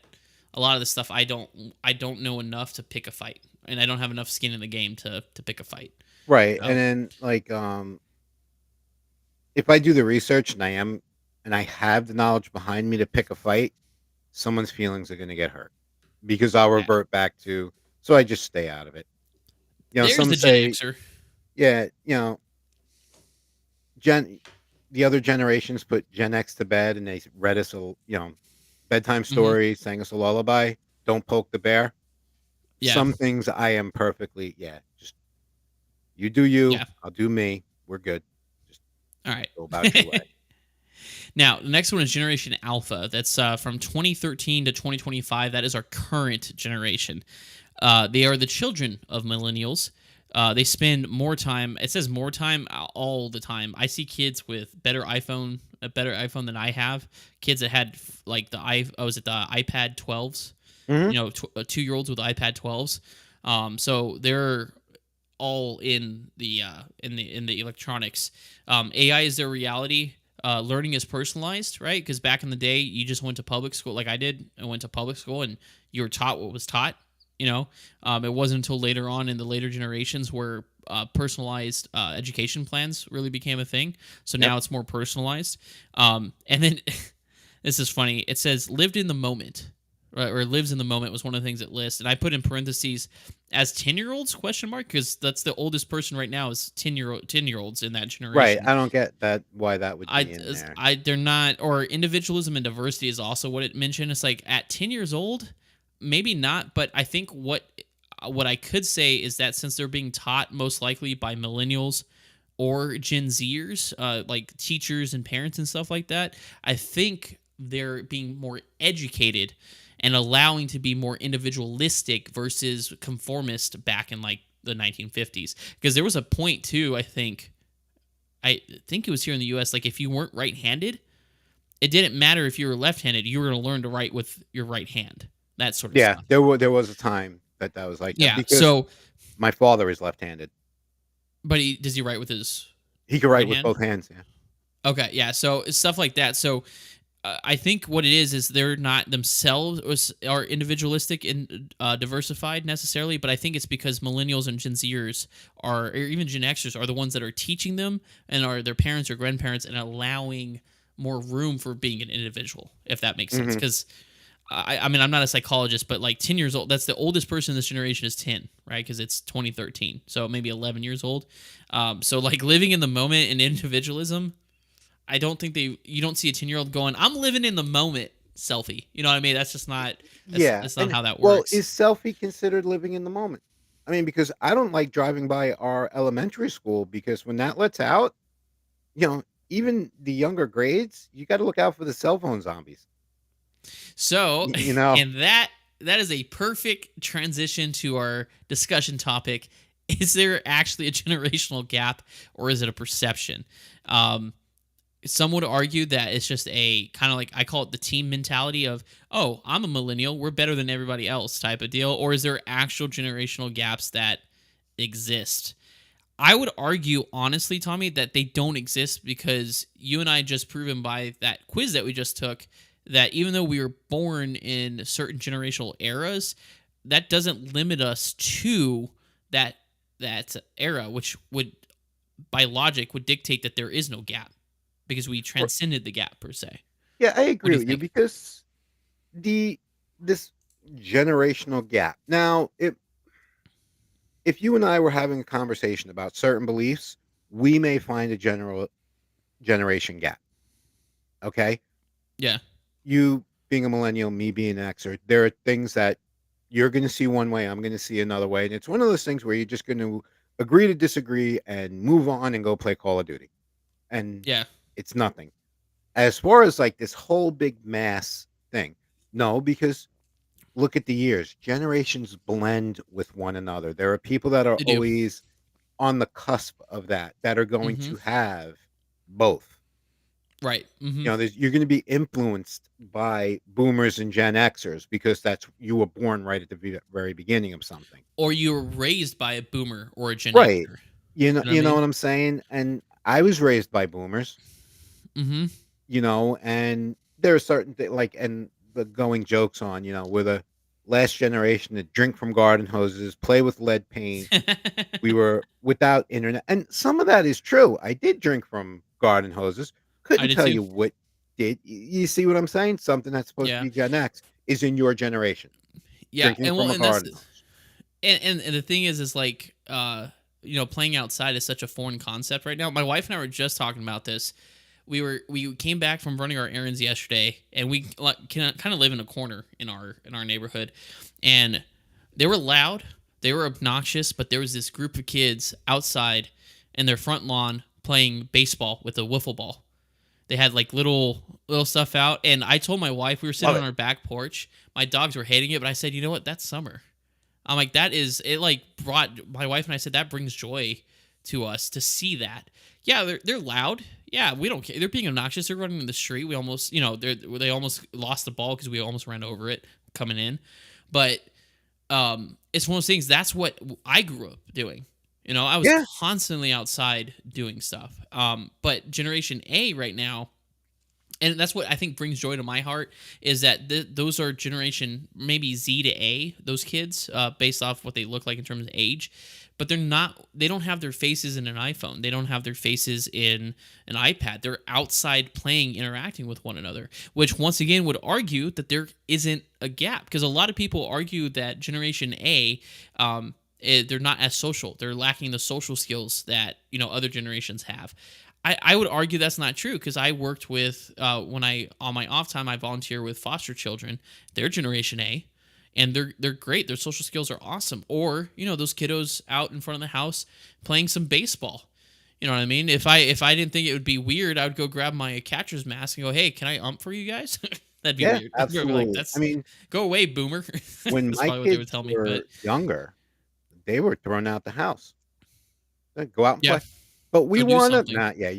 a lot of the stuff I don't know enough to pick a fight, and I don't have enough skin in the game to pick a fight. Right. So, And then if I do the research and I have the knowledge behind me to pick a fight, someone's feelings are going to get hurt because I'll yeah. revert back to, so I just stay out of it. There's Some the Gen say, Xer. yeah, the other generations put Gen X to bed and they read us bedtime stories, sang us a lullaby. Don't poke the bear. Yeah. Some things I am perfectly, just you do you, Yeah. I'll do me. We're good. Just All right. go about your way. Now, the next one is Generation Alpha. That's from 2013 to 2025. That is our current generation. They are the children of millennials. They spend more time. It says more time all the time. I see kids with a better iPhone than I have. Kids that had like the iPad 12s. 2-year-olds with iPad 12s. So they're all in the electronics. AI is their reality. Learning is personalized, right? Because back in the day, you just went to public school, like I did. I went to public school, and you were taught what was taught. It wasn't until later on in the later generations where personalized education plans really became a thing. So now it's more personalized. And then this is funny. It says lived in the moment, right? Or lives in the moment was one of the things it lists. And I put in parentheses as 10-year-olds question mark, because that's the oldest person right now is 10-year-olds in that generation. Right. I don't get that, why that would be in there. They're not, or individualism and diversity is also what it mentioned. It's like at 10 years old, maybe not, but I think what I could say is that since they're being taught most likely by millennials or Gen Zers, like teachers and parents and stuff like that, I think they're being more educated and allowing to be more individualistic versus conformist back in like the 1950s. Because there was a point too, I think it was here in the US, like if you weren't right-handed, it didn't matter if you were left-handed, you were going to learn to write with your right hand. That sort of stuff. There was a time that was like that Yeah. because So, my father is left-handed. but does he write with his He could write right with hand? both hands, yeah. Okay. Yeah. So it's stuff like that. So I think what it is they're not themselves are individualistic and diversified necessarily, but I think it's because millennials and Gen Zers or even Gen Xers are the ones that are teaching them and are their parents or grandparents and allowing more room for being an individual, if that makes sense. Mhm. Because I mean, I'm not a psychologist, but like 10 years old, that's the oldest person in this generation is 10, right? Because it's 2013. So maybe 11 years old. So like living in the moment and individualism, I don't think you don't see a 10-year-old going, I'm living in the moment selfie. You know what I mean? That's just not, Yeah, that's not and how that well, works. is selfie considered living in the moment? I mean, because I don't like driving by our elementary school because when that lets out, you know, even the younger grades, you gotta look out for the cell phone zombies. So, You know? and that is a perfect transition to our discussion topic. Is there actually a generational gap or is it a perception? Um, some would argue that it's just a kind of like I call it the team mentality of, oh, I'm a millennial, we're better than everybody else type of deal, or is there actual generational gaps that exist? I would argue honestly, Tommy, that they don't exist because you and I just proven by that quiz that we just took that even though we were born in certain generational eras, that doesn't limit us to that that era, which would by logic would dictate that there is no gap because we R transcended the gap per se. Yeah, I What do agree you with you think? because the this generational gap. Now, if you and I were having a conversation about certain beliefs, we may find a generation gap, okay? Yeah, You being a millennial, me being an Xer, there are things that you're gonna see one way, I'm gonna see another way, and it's one of those things where you're just gonna agree to disagree and move on and go play Call of Duty, and yeah, it's nothing. As far as, like, this whole big mass thing, no, because look at the years, generations blend with one another. There are people that are they do. always on the cusp of that are going Mm-hmm. to have both. Right. Mm-hmm. You know, you're going to be influenced by boomers and Gen Xers because that's you were born right at the very beginning of something. Or you were raised by a boomer or a Gen Right. Xer. You know what I You know mean? what I'm saying? And I was raised by boomers, Mm-hmm. you know, and there are certain like and the going jokes on, you know, we're the last generation to drink from garden hoses, play with lead paint. We were without internet, and some of that is true. I did drink from garden hoses. I Couldn't did tell too. you what you see what I'm saying? Something that's supposed to Yeah. be Gen X is in your generation, Yeah. drinking And well, from a and that's garden hose. and the thing is like playing outside is such a foreign concept right now. My wife and I were just talking about this. We came back from running our errands yesterday, and we like, kind of live in a corner in our neighborhood, and they were loud, they were obnoxious, but there was this group of kids outside in their front lawn playing baseball with a wiffle ball. They had like little stuff out, and I told my wife we were sitting Love on it. our back porch. My dogs were hating it, but I said, you know what? That's summer. I'm like, that is it. Like brought my wife and I said that brings joy to us to see that. Yeah, they're loud. Yeah, we don't care. They're being obnoxious. They're running in the street. We almost, they almost lost the ball because we almost ran over it coming in. But it's one of those things. That's what I grew up doing. I was Yeah. constantly outside doing stuff. But Generation A right now, and that's what I think brings joy to my heart is that those are generation maybe Z to A, those kids, based off what they look like in terms of age, but they don't have their faces in an iPhone, they don't have their faces in an iPad, they're outside playing, interacting with one another, which once again would argue that there isn't a gap, because a lot of people argue that Generation A, they're not as social, they're lacking the social skills that other generations have. I would argue that's not true, because I worked with when I on my off time I volunteer with foster children. They're Generation A, and they're great. Their social skills are awesome. Or those kiddos out in front of the house playing some baseball. You know what I mean? If I didn't think it would be weird, I would go grab my catcher's mask and go, "Hey, can I ump for you guys?" That'd be Yeah, weird. They'd be like, absolutely. I "That's mean, go away, boomer." when That's my probably what they would kids tell me. But were younger, they were thrown out the house. Go out and yeah, play. But we go do wanna something. not yeah,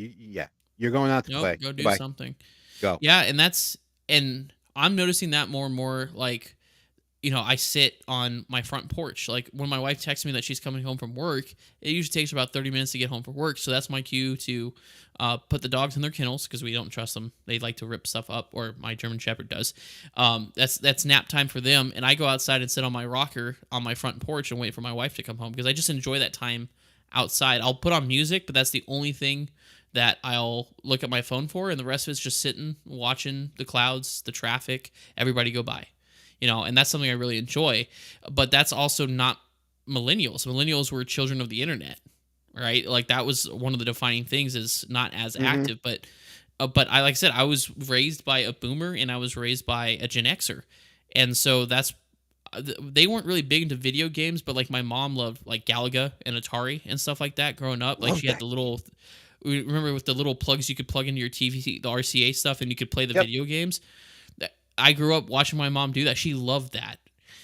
you're going out to Nope, play. go do Goodbye. something. Go. Yeah, and I'm noticing that more and more. Like, I sit on my front porch. Like when my wife texts me that she's coming home from work, it usually takes her about 30 minutes to get home from work. So that's my cue to put the dogs in their kennels because we don't trust them. They like to rip stuff up, or my German Shepherd does. That's nap time for them. And I go outside and sit on my rocker on my front porch and wait for my wife to come home because I just enjoy that time outside. I'll put on music, but that's the only thing that I'll look at my phone for. And the rest of it's just sitting, watching the clouds, the traffic, everybody go by. And that's something I really enjoy. But that's also not millennials. Millennials were children of the internet, right? Like that was one of the defining things is not as Mhm. active. But I like I said, I was raised by a boomer and I was raised by a Gen Xer, and so they weren't really big into video games, but like my mom loved like Galaga and Atari and stuff like that growing up. Like Love she had that. the little. Remember with the little plugs you could plug into your TV, the RCA stuff, and you could play the Yep. video games. I grew up watching my mom do that. She loved that.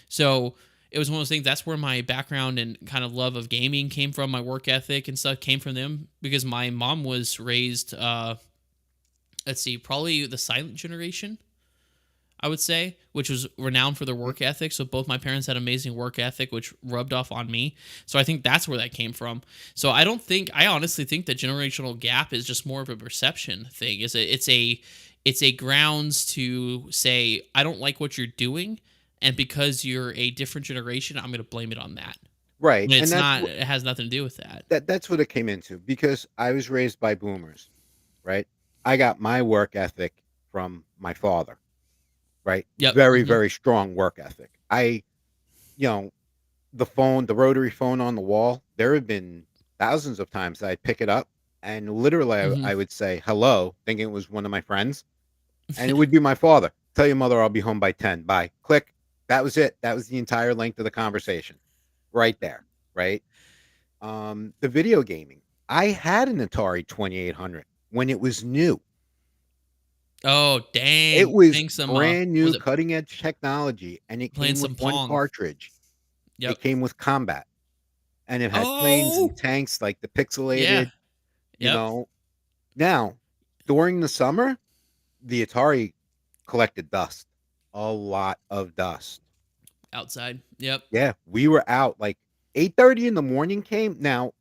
So it was one of those things. That's where my background and kind of love of gaming came from. My work ethic and stuff came from them because my mom was raised, let's see, probably the silent generation, I would say, which was renowned for their Mm. work ethic. So both my parents had amazing work ethic, which rubbed off on me. So I think that's where that came from. So I honestly think the generational gap is just more of a perception thing. It's a grounds to say I don't like what you're doing, and because you're a different generation, I'm going to blame it on that. Right, When and it's not. It has nothing to do with that. that's what it came into because I was raised by boomers, right? I got my work ethic from my father, right? Yep. Very, very strong work ethic. You know, the rotary phone on the wall, there have been thousands of times I'd pick it up and literally Hmm. I would say hello, thinking it was one of my friends, and it would be my father. Tell your mother I'll be home by 10. Bye. Click. That was it. That was the entire length of the conversation. Right there. Right. The video gaming. I had an Atari 2800 when it was new. Oh It dang! was Playing some. brand new Was it cutting edge technology, and it playing came with some one Pong? cartridge. Yep. It came with combat, and it had planes and Oh tanks like the yeah. pixelated, you Yep. know. Now, during the summer, the Atari collected dust, a lot of dust. Outside. Yep. Yeah, we were out like 8:30 in the morning came. Now,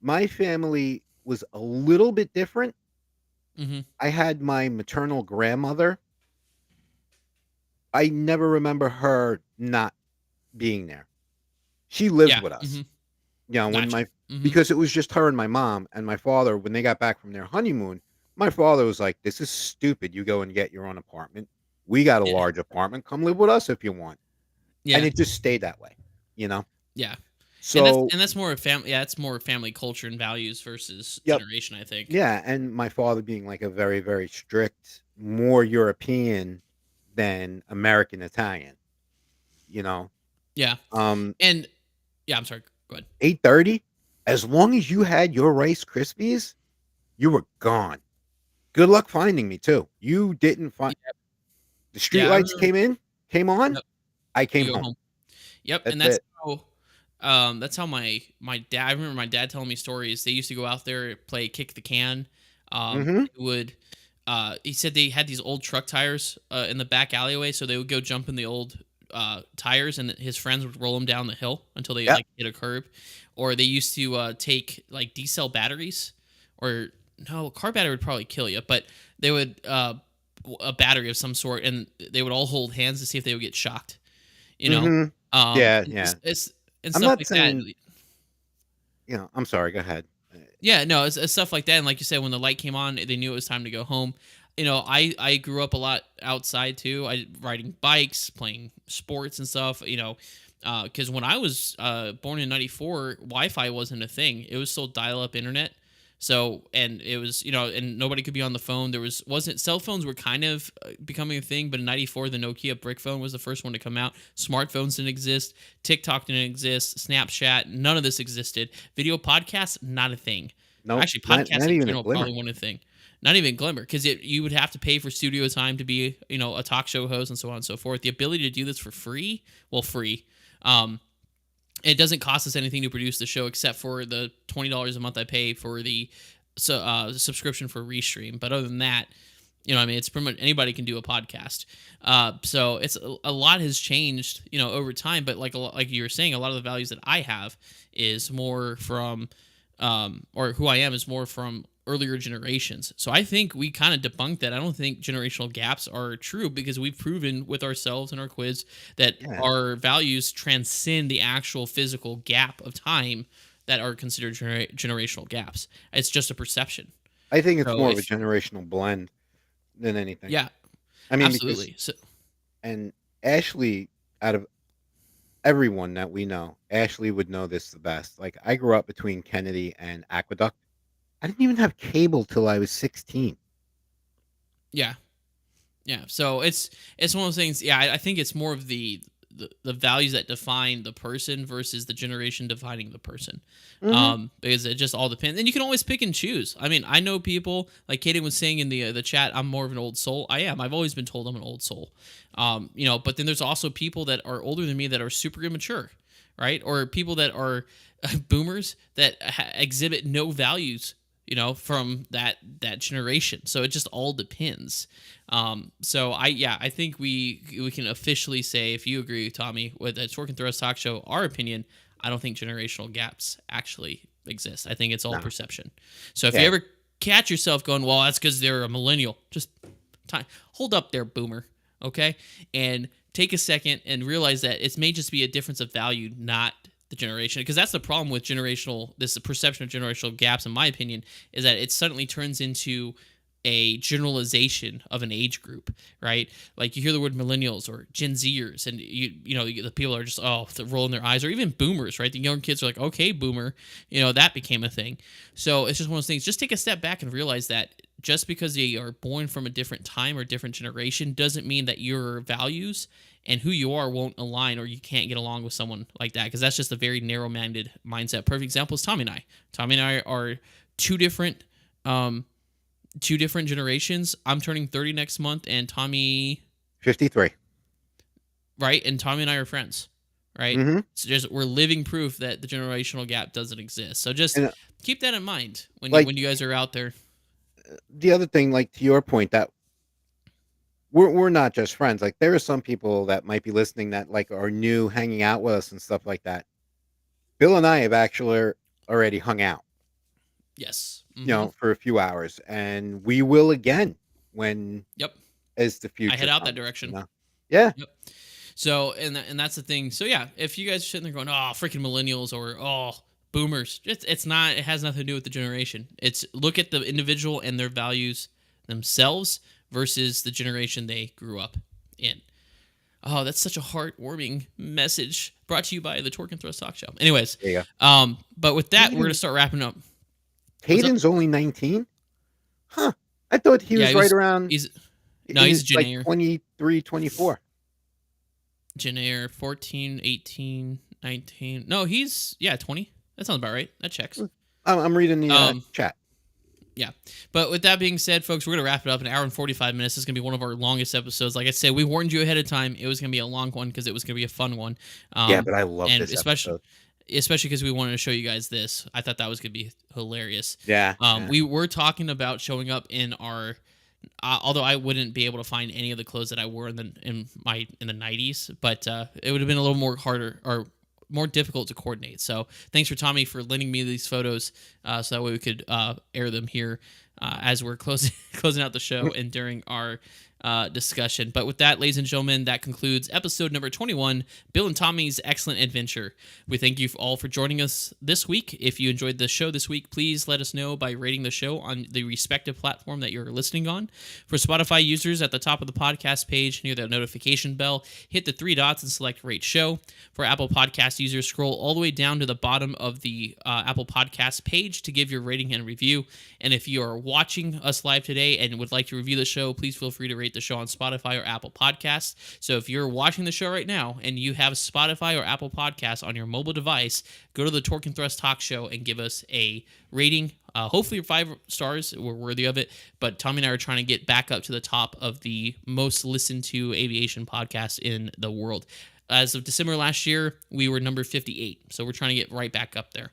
my family was a little bit different. Hmm. I had my maternal grandmother. I never remember her not being there. She lived Yeah. with Hmm. us. When Gotcha. my Hmm. because it was just her and my mom and my father when they got back from their honeymoon, my father was like, "This is stupid. You go and get your own apartment. We got a Yeah. large apartment. Come live with us if you want." And Yeah. it just stayed that way, you know? Yeah. And that's So, and that's more of family. Yeah, it's more family culture and values versus yep. generation. I think. Yeah, and my father being like a very, very strict, more European than American Italian, you know? Yeah. Um, And yeah, I'm sorry. Go ahead. 8:30, as long as you had your Rice Krispies, you were gone. Good luck finding me too. You didn't find Yep. the Yeah, I streetlights remember. came on, Yep. I came You go home. home. Yep, and That's it. that's how my dad. I remember my dad telling me stories. They used to go out there play kick the can. Mhm. They would. He said they had these old truck tires in the back alleyway, so they would go jump in the old tires, and his friends would roll them down the hill until they Yep. like hit a curb. Or they used to take like D cell batteries, or no, a car battery would probably kill you, but they would a battery of some sort, and they would all hold hands to see if they would get shocked. You know, Mhm. Yeah, and yeah. and I'm stuff not like that. saying I'm sorry, go ahead. Yeah, no, it's stuff like that. And like you said, when the light came on, they knew it was time to go home. I grew up a lot outside too. I riding bikes, playing sports and stuff. Because when I was born in '94, Wi-Fi wasn't a thing. It was still dial-up internet. So, and it was, and nobody could be on the phone. Wasn't cell phones were kind of becoming a thing, but in '94, the Nokia brick phone was the first one to come out. Smartphones didn't exist. TikTok didn't exist. Snapchat, none of this existed. Video podcasts, not a thing. Nope, Actually, not podcasts in even a general glimmer. probably weren't a thing. Not even Glimmer, because you would have to pay for studio time to be, a talk show host and so on and so forth. The ability to do this for free, well, free. Um, it doesn't cost us anything to produce the show except for the $20 a month I pay for the subscription for Restream. But other than that, You know what I mean? It's pretty much anybody can do a podcast. So it's a lot has changed, over time. But like you were saying, a lot of the values that I have is more from, or who I am is more from earlier generations. So I think we kind of debunked that. I don't think generational gaps are true because we've proven with ourselves and our quiz that Yeah. our values transcend the actual physical gap of time that are considered generational gaps. It's just a perception. I think it's So more of a if generational blend than anything. yeah, I mean, because absolutely. So and Ashley, out of everyone that we know, Ashley would know this the best. Like, I grew up between Kennedy and Aqueduct. I didn't even have cable till I was 16. yeah, yeah. So it's one of those things. Yeah, I think it's more of the values that define the person versus the generation defining the person. Mhm. Because it just all depends, and you can always pick and choose. I mean, I know people like Kaden was saying in the chat. I'm more of an old soul. I am. I've always been told I'm an old soul. But then there's also people that are older than me that are super immature, right? Or people that are boomers that exhibit no values, from that generation. So it just all depends. I think we can officially say, if you agree, Tommy, with the Torque and Thrust Talk Show, our opinion, I don't think generational gaps actually exist. I think it's all No. perception. So if you Yeah. ever catch yourself going, well, that's because they're a millennial, just hold up there, boomer, okay, and take a second and realize that it may just be a difference of value, not the generation, because that's the problem with this perception of generational gaps, in my opinion, is that it suddenly turns into a generalization of an age group, right? Like you hear the word millennials or Gen Zers, and the people are just they're rolling their eyes, or even boomers, right? The young kids are like, okay, boomer, that became a thing. So it's just one of those things. Just take a step back and realize that just because they are born from a different time or different generation doesn't mean that your values and who you are won't align, or you can't get along with someone like that, because that's just a very narrow-minded mindset. Perfect example is Tommy and I. Tommy and I are two different um, generations. I'm turning 30 next month, and Tommy, 53. right? And Tommy and I are friends, right? Mhm. So just we're living proof that the generational gap doesn't exist. So just And, keep that in mind when you like, when you guys are out there. the other thing, like, to your point, that we're not just friends. Like, there are some people that might be listening that, like, are new, hanging out with us and stuff like that. Bill and I have actually already hung out, Yes. Mm-hmm. for a few hours, and we will again when Yep. as the I head future out that comes. direction. Yeah. Yep. So and that's the thing. So yeah, if you guys are sitting there going, "Oh, freaking millennials," or "Oh, boomers," it's not. It has nothing to do with the generation. It's look at the individual and their values themselves versus the generation they grew up in. Oh, that's such a heartwarming message brought to you by the Torque and Thrust Talk Show. Anyways, There you go. but with that, we're gonna Caden start wrapping up. What's up? Caden's only 19? Huh. I thought he Yeah, was right around he's no, he he's was a Gen like Air. 23, 24. Gen Air 14, 18, 19. No, he's 20. That sounds about right. That checks. I'm reading the, Um, chat. yeah. But with that being said, folks, we're gonna wrap it up. An hour and 45 minutes. This is gonna be one of our longest episodes. Like I said, we warned you ahead of time. It was gonna be a long one because it was gonna be a fun one. Yeah, but I love And this episode. especially because we wanted to show you guys this. I thought that was gonna be hilarious. Yeah, yeah. We were talking about showing up in our. Although I wouldn't be able to find any of the clothes that I wore in the 90s, but it would have been a little more harder or more difficult to coordinate. So thanks for Tommy for lending me these photos, so that way we could air them here as we're closing out the show and during our discussion. But with that, ladies and gentlemen, that concludes episode number 21, Bill and Tommy's Excellent Adventure. We thank you all for joining us this week. If you enjoyed the show this week, please let us know by rating the show on the respective platform that you're listening on. For Spotify users, at the top of the podcast page near the notification bell, hit the three dots and select Rate Show. For Apple Podcast users, scroll all the way down to the bottom of the Apple Podcast page to give your rating and review. And if you are watching us live today and would like to review the show, please feel free to rate the show on Spotify or Apple Podcasts. So if you're watching the show right now and you have Spotify or Apple Podcasts on your mobile device, go to the Torque and Thrust Talk Show and give us a rating. Hopefully 5 stars. We're worthy of it. But Tommy and I are trying to get back up to the top of the most listened to aviation podcast in the world. As of December last year, we were number 58. So we're trying to get right back up there.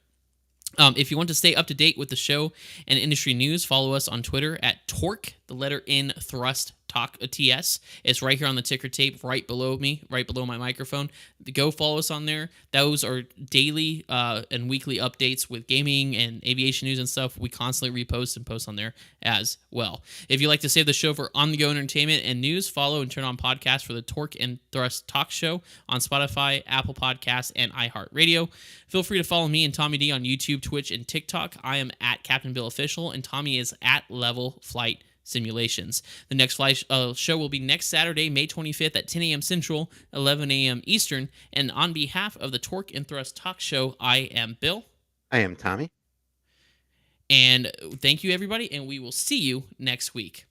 If you want to stay up to date with the show and industry news, follow us on Twitter at Torque, the letter N thrust talk TS. It's right here on the ticker tape, right below me, right below my microphone. Go follow us on there. Those are daily and weekly updates with gaming and aviation news and stuff. We constantly repost and post on there as well. If you like to save the show for on-the-go entertainment and news, follow and turn on podcasts for the Torque and Thrust Talk Show on Spotify, Apple Podcasts, and iHeartRadio. Feel free to follow me and Tommy D on YouTube, Twitch, and TikTok. I am at Captain Bill Official, and Tommy is at Level Flight Simulations. The next flight show will be next Saturday, May 25th at 10 a.m. Central, 11 a.m. Eastern. And on behalf of the Torque and Thrust Talk Show, I am Bill. I am Tommy. And thank you, everybody, and we will see you next week.